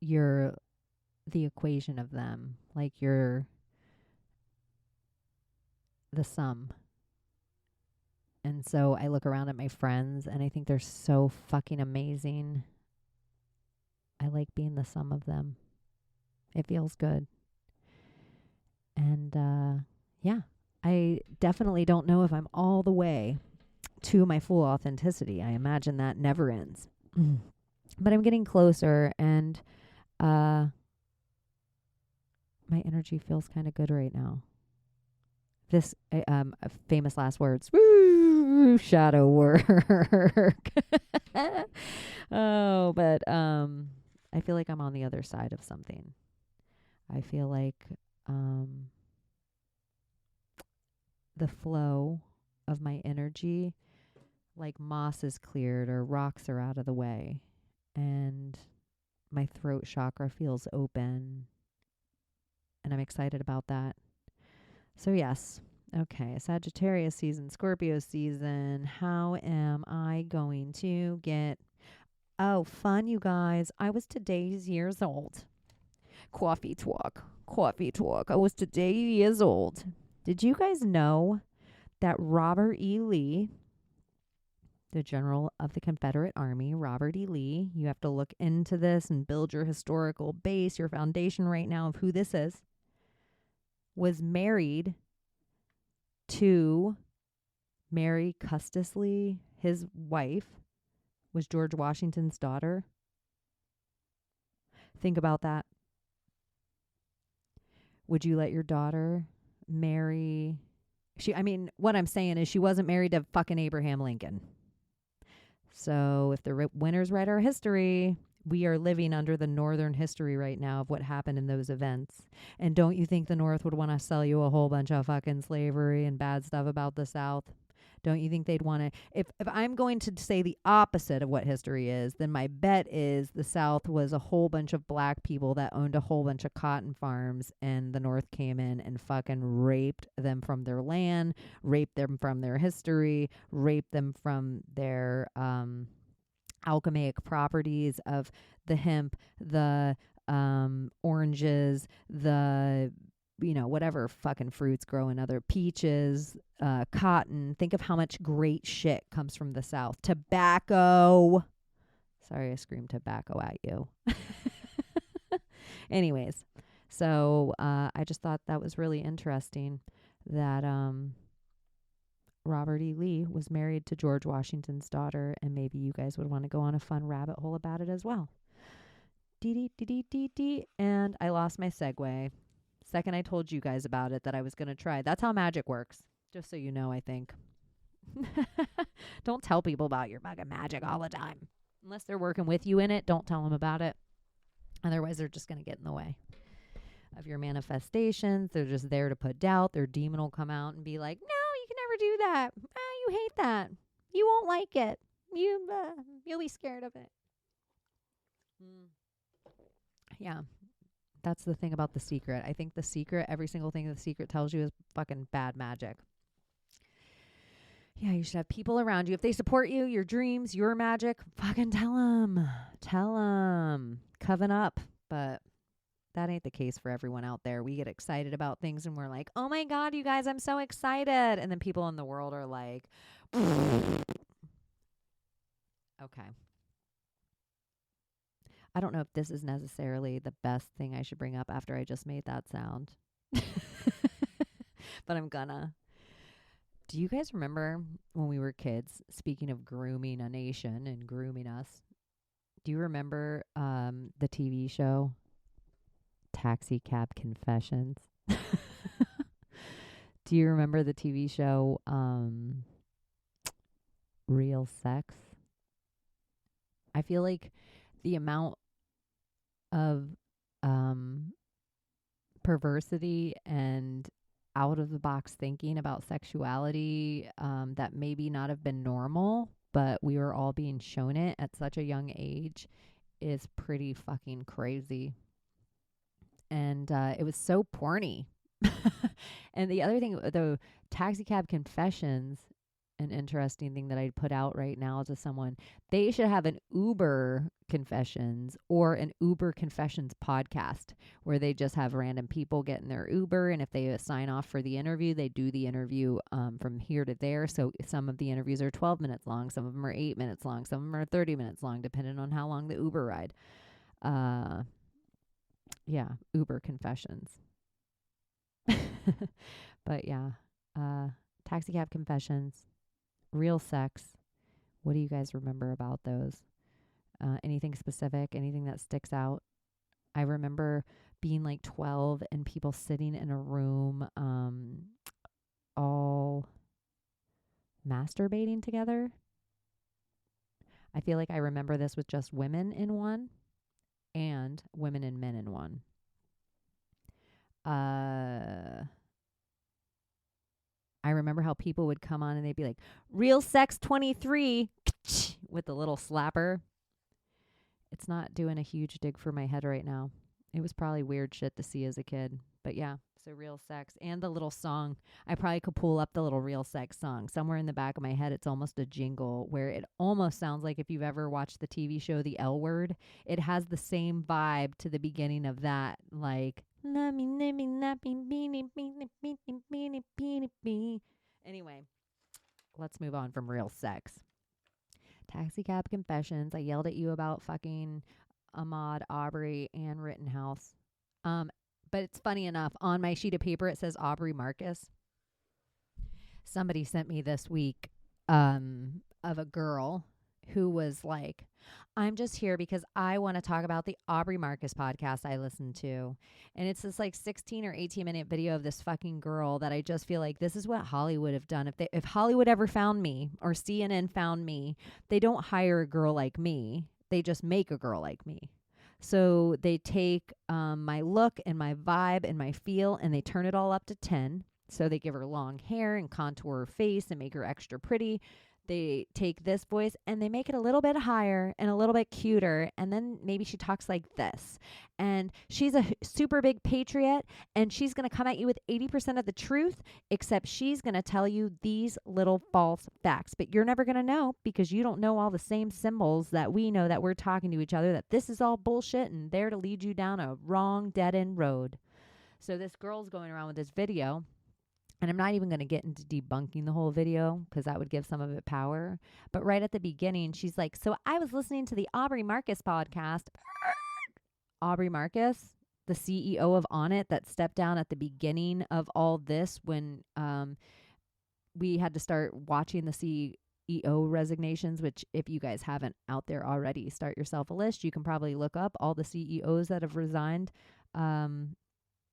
you're the equation of them. Like you're the sum. And so I look around at my friends and I think they're so fucking amazing. I like being the sum of them. It feels good. And yeah, I definitely don't know if I'm all the way to my full authenticity. I imagine that never ends. But I'm getting closer, and my energy feels kind of good right now. This famous last words. Woo, shadow work. Oh, but I feel like I'm on the other side of something. I feel like the flow of my energy, like moss is cleared or rocks are out of the way, and my throat chakra feels open, and I'm excited about that. So yes, okay, Sagittarius season, Scorpio season. How am I going to get... Oh, fun, you guys. I was today's years old. Coffee talk. I was today years old. Did you guys know that Robert E. Lee, the General of the Confederate Army, Robert E. Lee, you have to look into this and build your historical base, your foundation right now of who this is, was married to Mary Custis Lee. His wife was George Washington's daughter. Think about that. Would you let your daughter marry... what I'm saying is she wasn't married to fucking Abraham Lincoln. So if the winners write our history, we are living under the Northern history right now of what happened in those events. And don't you think the North would want to sell you a whole bunch of fucking slavery and bad stuff about the South? Don't you think they'd want to... If I'm going to say the opposite of what history is, then my bet is the South was a whole bunch of black people that owned a whole bunch of cotton farms, and the North came in and fucking raped them from their land, raped them from their history, raped them from their alchemic properties of the hemp, the oranges, the... whatever fucking fruits grow in other peaches, cotton. Think of how much great shit comes from the South. Tobacco. Sorry, I screamed tobacco at you. Anyways, so I just thought that was really interesting that Robert E. Lee was married to George Washington's daughter, and maybe you guys would want to go on a fun rabbit hole about it as well. And I lost my segue. Second I told you guys about it that I was going to try. That's how magic works. Just so you know, I think. Don't tell people about your fucking magic all the time. Unless they're working with you in it, don't tell them about it. Otherwise, they're just going to get in the way of your manifestations. They're just there to put doubt. Their demon will come out and be like, no, you can never do that. You hate that. You won't like it. You'll be scared of it. Yeah. That's the thing about The Secret. I think The Secret, every single thing The Secret tells you is fucking bad magic. Yeah, you should have people around you. If they support you, your dreams, your magic, fucking tell them. Tell them. Coven up. But that ain't the case for everyone out there. We get excited about things and we're like, oh my God, you guys, I'm so excited. And then people in the world are like, okay. I don't know if this is necessarily the best thing I should bring up after I just made that sound. But I'm gonna. Do you guys remember when we were kids, speaking of grooming a nation and grooming us, do you remember the TV show Taxicab Confessions? Do you remember the TV show Real Sex? I feel like the amount of perversity and out of the box thinking about sexuality that maybe not have been normal, but we were all being shown it at such a young age is pretty fucking crazy. And it was so porny. And the other thing, the Taxicab Confessions, an interesting thing that I'd put out right now to someone, they should have an Uber Confessions or an Uber Confessions podcast where they just have random people get in their Uber, and if they sign off for the interview, they do the interview from here to there. So some of the interviews are 12 minutes long, some of them are 8 minutes long, some of them are 30 minutes long, depending on how long the Uber ride. Yeah, Uber Confessions. But yeah, Taxicab Confessions. Real sex. What do you guys remember about those? Anything specific? Anything that sticks out? I remember being like 12 and people sitting in a room all masturbating together. I feel like I remember this with just women in one and women and men in one. I remember how people would come on and they'd be like, Real Sex 23 with the little slapper. It's not doing a huge dig for my head right now. It was probably weird shit to see as a kid. But yeah, so Real Sex and the little song. I probably could pull up the little Real Sex song. Somewhere in the back of my head, it's almost a jingle where it almost sounds like if you've ever watched the TV show The L Word. It has the same vibe to the beginning of that. Like, anyway, let's move on from Real Sex. Taxicab confessions. I yelled at you about fucking Ahmaud, Aubrey, and Rittenhouse. But it's funny enough. On my sheet of paper, it says Aubrey Marcus. Somebody sent me this week of a girl who was like, I'm just here because I want to talk about the Aubrey Marcus podcast I listened to. And it's this like 16 or 18-minute video of this fucking girl that I just feel like this is what Hollywood have done. If Hollywood ever found me or CNN found me, they don't hire a girl like me. They just make a girl like me. So they take my look and my vibe and my feel and they turn it all up to 10. So they give her long hair and contour her face and make her extra pretty. They take this voice and they make it a little bit higher and a little bit cuter. And then maybe she talks like this. And she's a super big patriot and she's going to come at you with 80% of the truth, except she's going to tell you these little false facts. But you're never going to know because you don't know all the same symbols that we know that we're talking to each other, that this is all bullshit and there to lead you down a wrong dead end road. So this girl's going around with this video. And I'm not even going to get into debunking the whole video because that would give some of it power. But right at the beginning, she's like, so I was listening to the Aubrey Marcus podcast. Aubrey Marcus, the CEO of On It, that stepped down at the beginning of all this when we had to start watching the CEO resignations, which if you guys haven't out there already, start yourself a list. You can probably look up all the CEOs that have resigned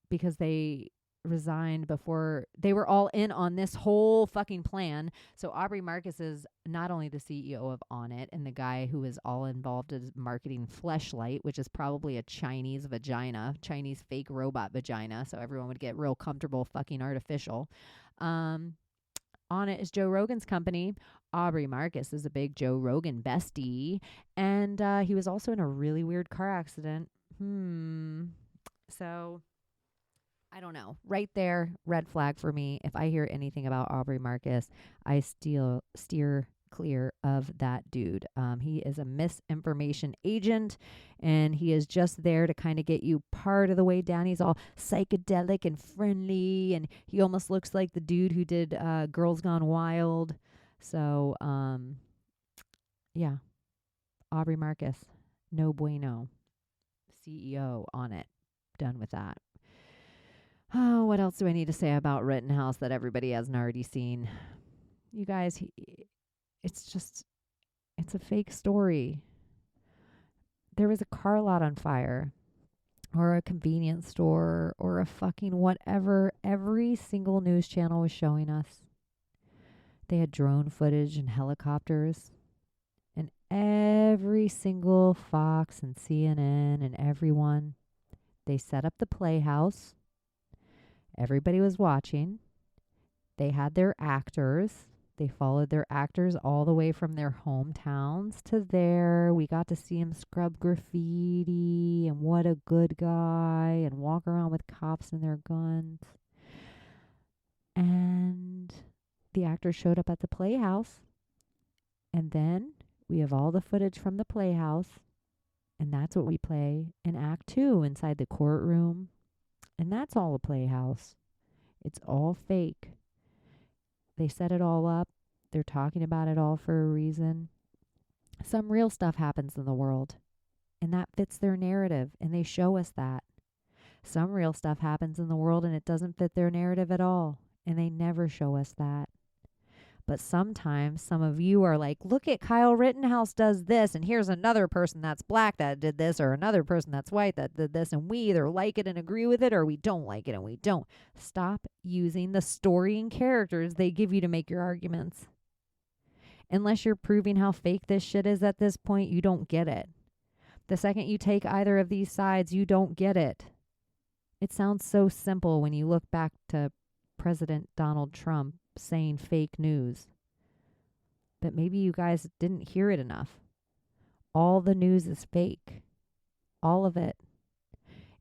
because they resigned before they were all in on this whole fucking plan. So Aubrey Marcus is not only the CEO of On It and the guy who is all involved in marketing Fleshlight, which is probably a Chinese vagina, Chinese fake robot vagina. So everyone would get real comfortable fucking artificial. On It is Joe Rogan's company. Aubrey Marcus is a big Joe Rogan bestie. And he was also in a really weird car accident. So I don't know. Right there, red flag for me. If I hear anything about Aubrey Marcus, I steer clear of that dude. He is a misinformation agent, and he is just there to kind of get you part of the way down. He's all psychedelic and friendly, and he almost looks like the dude who did Girls Gone Wild. So, yeah. Aubrey Marcus, no bueno. CEO On It. Done with that. Oh, what else do I need to say about Rittenhouse that everybody hasn't already seen? You guys, it's a fake story. There was a car lot on fire or a convenience store or a fucking whatever. Every single news channel was showing us. They had drone footage and helicopters. And every single Fox and CNN and everyone, they set up the playhouse. Everybody was watching. They had their actors. They followed their actors all the way from their hometowns to there. We got to see him scrub graffiti and what a good guy and walk around with cops and their guns. And the actors showed up at the playhouse. And then we have all the footage from the playhouse. And that's what we play in Act 2 inside the courtroom. And that's all a playhouse. It's all fake. They set it all up. They're talking about it all for a reason. Some real stuff happens in the world, and that fits their narrative, and they show us that. Some real stuff happens in the world, and it doesn't fit their narrative at all, and they never show us that. But sometimes some of you are like, look at Kyle Rittenhouse does this, and here's another person that's black that did this, or another person that's white that did this, and we either like it and agree with it, or we don't like it and we don't. Stop using the story and characters they give you to make your arguments. Unless you're proving how fake this shit is at this point, you don't get it. The second you take either of these sides, you don't get it. It sounds so simple when you look back to President Donald Trump saying fake news. But maybe you guys didn't hear it enough. All the news is fake. All of it.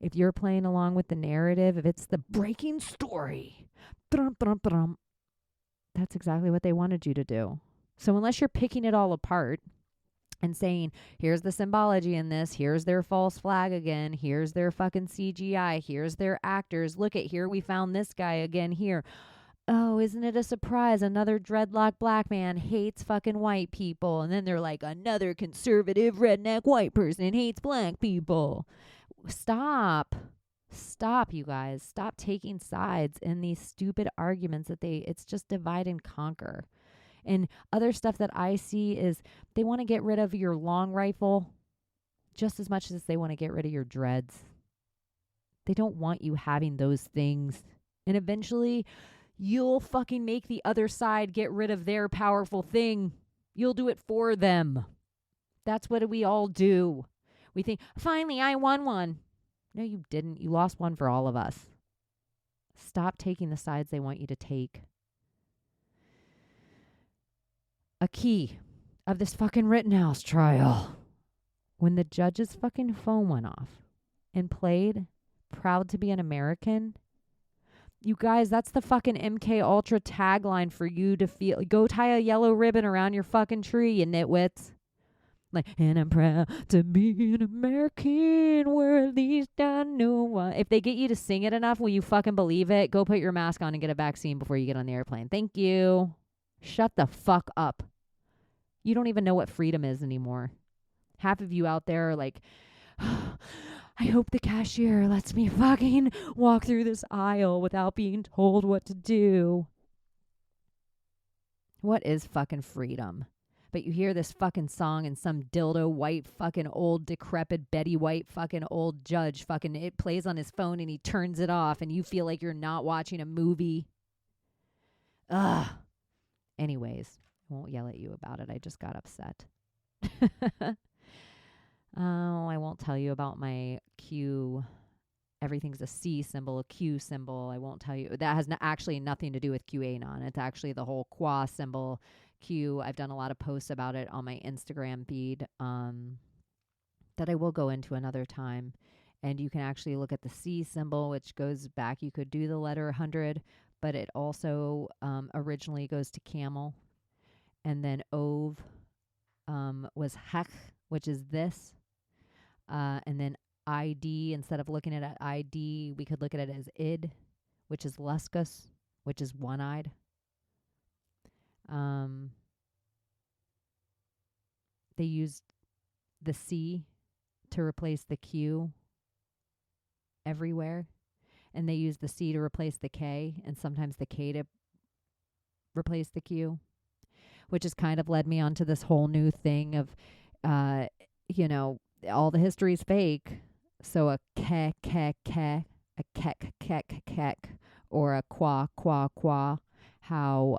If you're playing along with the narrative, if it's the breaking story, that's exactly what they wanted you to do. So unless you're picking it all apart and saying, here's the symbology in this, here's their false flag again, here's their fucking CGI, here's their actors, look at here, we found this guy again here. Oh, isn't it a surprise? Another dreadlock black man hates fucking white people. And then they're like, another conservative redneck white person hates black people. Stop. Stop, you guys. Stop taking sides in these stupid arguments that it's just divide and conquer. And other stuff that I see is they want to get rid of your long rifle just as much as they want to get rid of your dreads. They don't want you having those things. And eventually you'll fucking make the other side get rid of their powerful thing. You'll do it for them. That's what we all do. We think, finally, I won one. No, you didn't. You lost one for all of us. Stop taking the sides they want you to take. A key of this fucking Rittenhouse trial. When the judge's fucking phone went off and played Proud to be an American, you guys, that's the fucking MK Ultra tagline for you to feel. Go tie a yellow ribbon around your fucking tree, you nitwits. Like, and I'm proud to be an American, where at least I know why. If they get you to sing it enough, will you fucking believe it? Go put your mask on and get a vaccine before you get on the airplane. Thank you. Shut the fuck up. You don't even know what freedom is anymore. Half of you out there are like, I hope the cashier lets me fucking walk through this aisle without being told what to do. What is fucking freedom? But you hear this fucking song and some dildo white fucking old decrepit Betty White fucking old judge fucking it plays on his phone and he turns it off and you feel like you're not watching a movie. Ugh. Anyways, I won't yell at you about it. I just got upset. Oh, I won't tell you about my Q. Everything's a C symbol, a Q symbol. I won't tell you. That has actually nothing to do with QAnon. It's actually the whole qua symbol. Q. I've done a lot of posts about it on my Instagram feed that I will go into another time. And you can actually look at the C symbol, which goes back. You could do the letter 100, but it also originally goes to camel. And then ov was hech, which is this. And then ID, instead of looking at it ID, we could look at it as id, which is luscus, which is one-eyed. They used the C to replace the Q everywhere. And they used the C to replace the K, and sometimes the K to replace the Q, which has kind of led me onto this whole new thing of, all the history is fake. So a ke, ke, ke, a kek, kek, kek, or a qua, qua, qua. How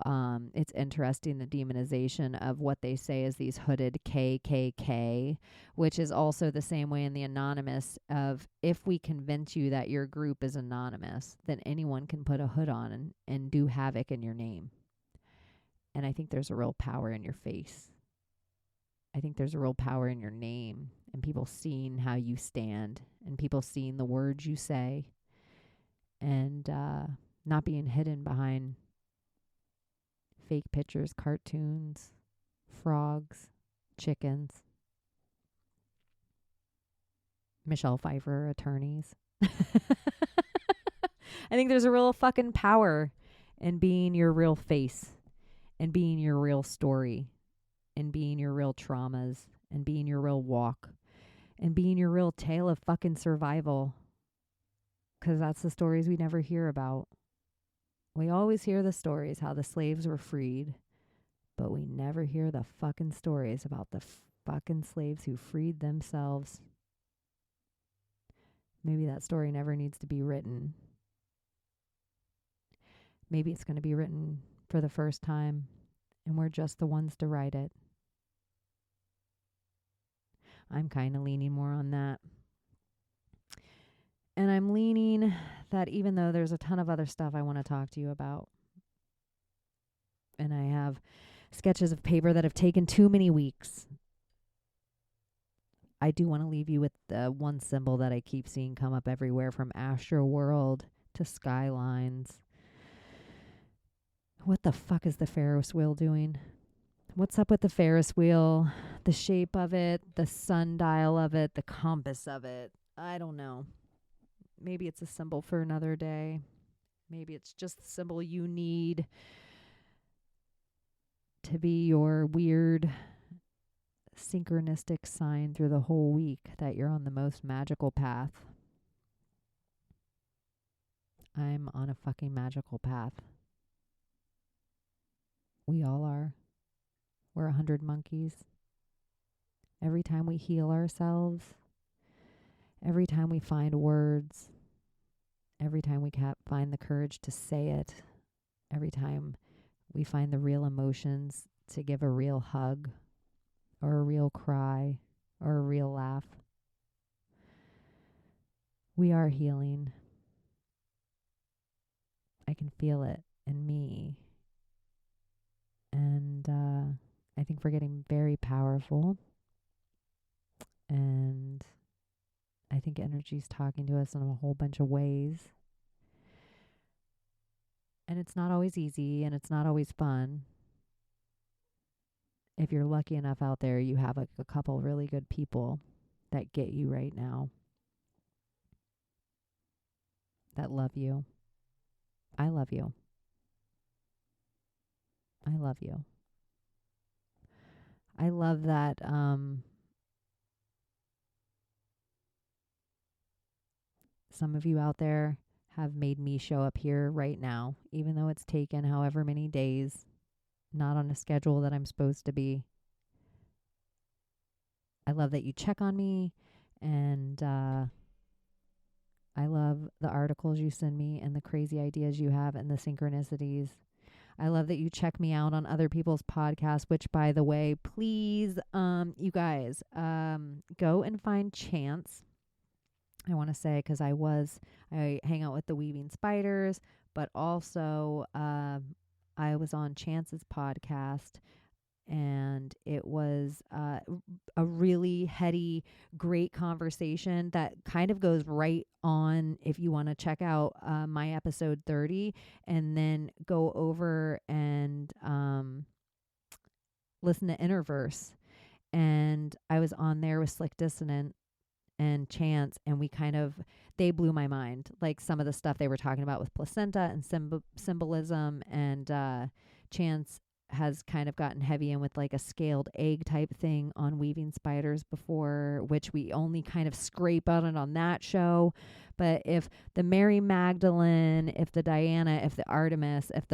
it's interesting, the demonization of what they say is these hooded KKK, which is also the same way in the anonymous of if we convince you that your group is anonymous, then anyone can put a hood on and do havoc in your name. And I think there's a real power in your face. I think there's a real power in your name and people seeing how you stand and people seeing the words you say and not being hidden behind fake pictures, cartoons, frogs, chickens, Michelle Pfeiffer attorneys. I think there's a real fucking power in being your real face and being your real story and being your real traumas and being your real walk and being your real tale of fucking survival. 'Cause that's the stories we never hear about. We always hear the stories how the slaves were freed, but we never hear the fucking stories about the fucking slaves who freed themselves. Maybe that story never needs to be written. Maybe it's going to be written for the first time, and we're just the ones to write it. I'm kind of leaning more on that. And I'm leaning that even though there's a ton of other stuff I want to talk to you about, and I have sketches of paper that have taken too many weeks, I do want to leave you with the one symbol that I keep seeing come up everywhere, from Astro World to Skylines. What the fuck is the Ferris wheel doing? What's up with the Ferris wheel? The shape of it, the sundial of it, the compass of it. I don't know. Maybe it's a symbol for another day. Maybe it's just the symbol you need to be your weird synchronistic sign through the whole week that you're on the most magical path. I'm on a fucking magical path. We all are. We're 100 monkeys. Every time we heal ourselves, every time we find words, every time we find the courage to say it, every time we find the real emotions to give a real hug or a real cry or a real laugh, we are healing. I can feel it in me. And I think we're getting very powerful. And I think energy's talking to us in a whole bunch of ways. And it's not always easy, and it's not always fun. If you're lucky enough out there, you have a couple really good people that get you right now, that love you. I love you. I love you. I love that some of you out there have made me show up here right now, even though it's taken however many days, not on a schedule that I'm supposed to be. I love that you check on me, and I love the articles you send me and the crazy ideas you have and the synchronicities. I love that you check me out on other people's podcasts, which, by the way, please, you guys, go and find Chance. I want to say, because I hang out with the Weaving Spiders, but also I was on Chance's podcast, and it was a really heady, great conversation that kind of goes right on if you want to check out my episode 30 and then go over and listen to Interverse. And I was on there with Slick Dissonant and Chance, and they blew my mind. Like some of the stuff they were talking about with placenta and symbolism, and Chance has kind of gotten heavy in with like a scaled egg type thing on Weaving Spiders before, which we only kind of scrape on that show. But if the Mary Magdalene, if the Diana, if the Artemis, if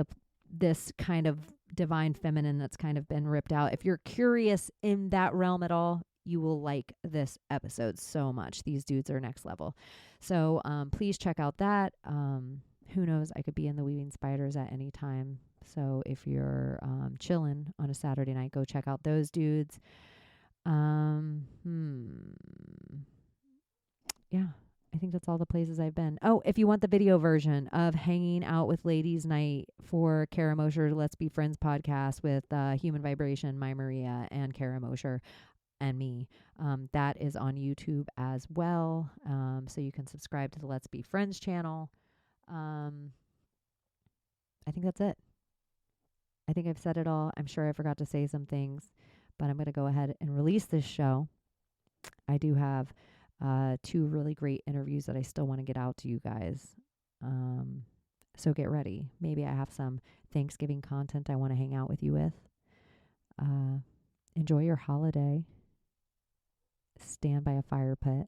this kind of divine feminine that's kind of been ripped out, if you're curious in that realm at all, you will like this episode so much. These dudes are next level. So please check out that. Who knows? I could be in the Weaving Spiders at any time. So if you're chilling on a Saturday night, go check out those dudes. Yeah, I think that's all the places I've been. Oh, if you want the video version of hanging out with Ladies Night for Kara Mosher, Let's Be Friends podcast with Human Vibration, My Maria, and Kara Mosher and me, that is on YouTube as well. So you can subscribe to the Let's Be Friends channel. I think that's it. I think I've said it all. I'm sure I forgot to say some things, but I'm going to go ahead and release this show. I do have 2 really great interviews that I still want to get out to you guys. So get ready. Maybe I have some Thanksgiving content I want to hang out with you with. Enjoy your holiday. Stand by a fire pit.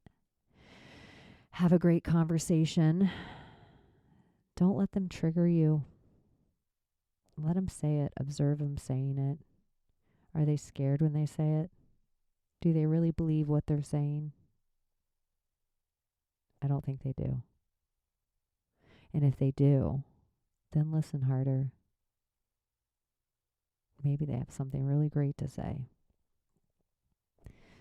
Have a great conversation. Don't let them trigger you. Let them say it. Observe them saying it. Are they scared when they say it? Do they really believe what they're saying? I don't think they do. And if they do, then listen harder. Maybe they have something really great to say.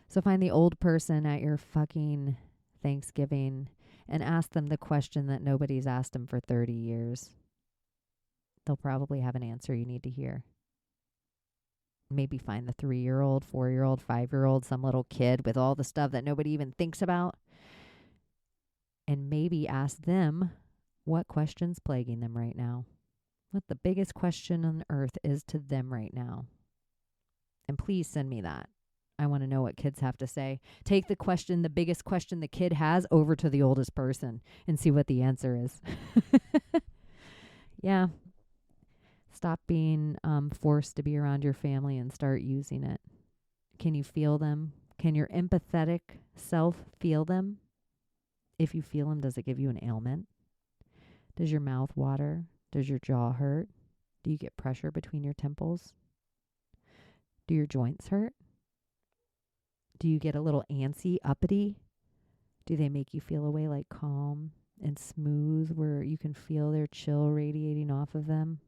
So find the old person at your fucking Thanksgiving and ask them the question that nobody's asked them for 30 years. They'll probably have an answer you need to hear. Maybe find the 3-year-old, 4-year-old, 5-year-old, some little kid with all the stuff that nobody even thinks about. And maybe ask them what question's plaguing them right now. What the biggest question on earth is to them right now. And please send me that. I want to know what kids have to say. Take the question, the biggest question the kid has, over to the oldest person and see what the answer is. Yeah. Stop being forced to be around your family and start using it. Can you feel them? Can your empathetic self feel them? If you feel them, does it give you an ailment? Does your mouth water? Does your jaw hurt? Do you get pressure between your temples? Do your joints hurt? Do you get a little antsy, uppity? Do they make you feel away like calm and smooth where you can feel their chill radiating off of them?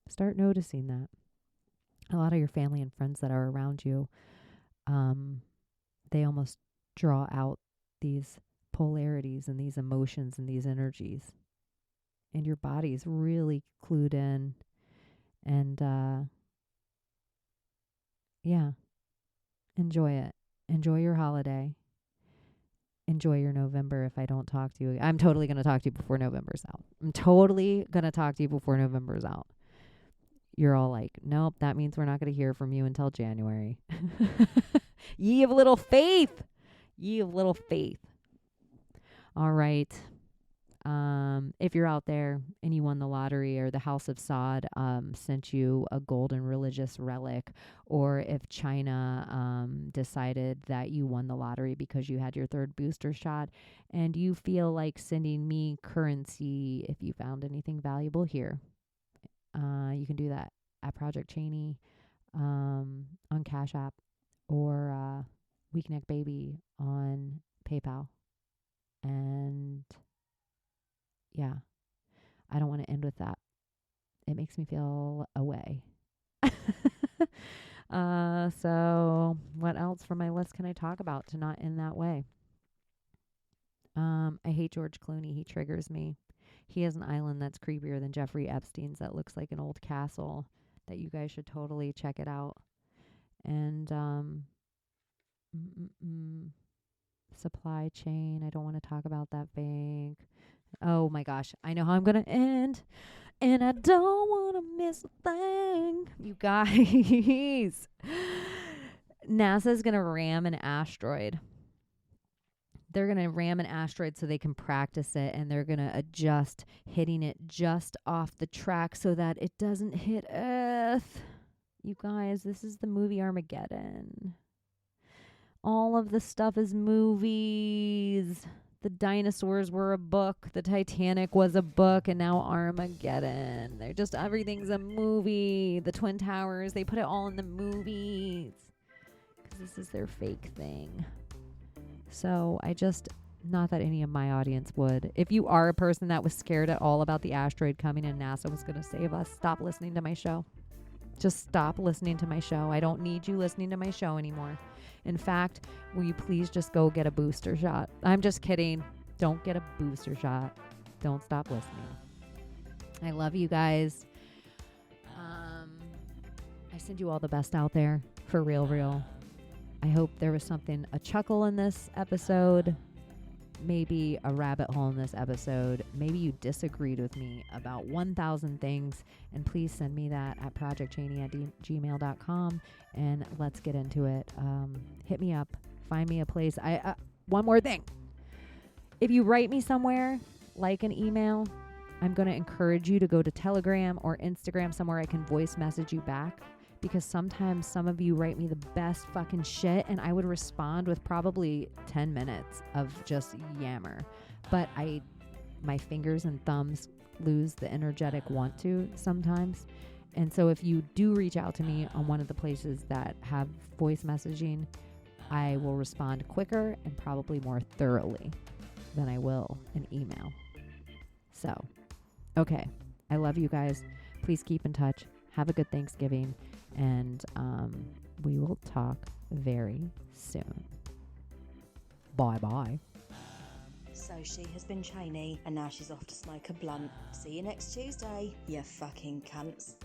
Start noticing that. A lot of your family and friends that are around you, they almost draw out these polarities and these emotions and these energies. And your body's really clued in. And, yeah. Enjoy it. Enjoy your holiday. Enjoy your November if I don't talk to you. I'm totally going to talk to you before November's out. I'm totally going to talk to you before November's out. You're all like, nope, that means we're not going to hear from you until January. Ye of little faith. Ye of little faith. All right. If you're out there and you won the lottery, or the House of Sod sent you a golden religious relic, or if China decided that you won the lottery because you had your 3rd booster shot and you feel like sending me currency if you found anything valuable here, you can do that at Project Cheney on Cash App, or Weak Neck Baby on PayPal. And yeah, I don't want to end with that. It makes me feel away. So what else from my list can I talk about to not end that way? I hate George Clooney. He triggers me. He has an island that's creepier than Jeffrey Epstein's that looks like an old castle that you guys should totally check it out. And supply chain. I don't want to talk about that bank. Oh my gosh, I know how I'm going to end. And I don't want to miss a thing. You guys. NASA's going to ram an asteroid. They're going to ram an asteroid so they can practice it, and they're going to adjust hitting it just off the track so that it doesn't hit Earth. You guys, this is the movie Armageddon. All of the stuff is movies. The dinosaurs were a book. The Titanic was a book. And now Armageddon. They're just, everything's a movie. The Twin Towers, they put it all in the movies. Because this is their fake thing. So not that any of my audience would. If you are a person that was scared at all about the asteroid coming and NASA was going to save us, stop listening to my show. Just stop listening to my show. I don't need you listening to my show anymore. In fact, will you please just go get a booster shot? I'm just kidding. Don't get a booster shot. Don't stop listening. I love you guys. I send you all the best out there. For real. I hope there was a chuckle in this episode. Maybe a rabbit hole in this episode. Maybe you disagreed with me about 1,000 things. And please send me that at projectcheney@gmail.com. And let's get into it. Hit me up. Find me a place. One more thing. If you write me somewhere, like an email, I'm going to encourage you to go to Telegram or Instagram, somewhere I can voice message you back. Because sometimes some of you write me the best fucking shit, and I would respond with probably 10 minutes of just yammer. But my fingers and thumbs lose the energetic want to sometimes. And so if you do reach out to me on one of the places that have voice messaging, I will respond quicker and probably more thoroughly than I will an email. So, okay. I love you guys. Please keep in touch. Have a good Thanksgiving. And we will talk very soon. Bye-bye. So she has been Cheney, and now she's off to smoke a blunt. See you next Tuesday, you fucking cunts.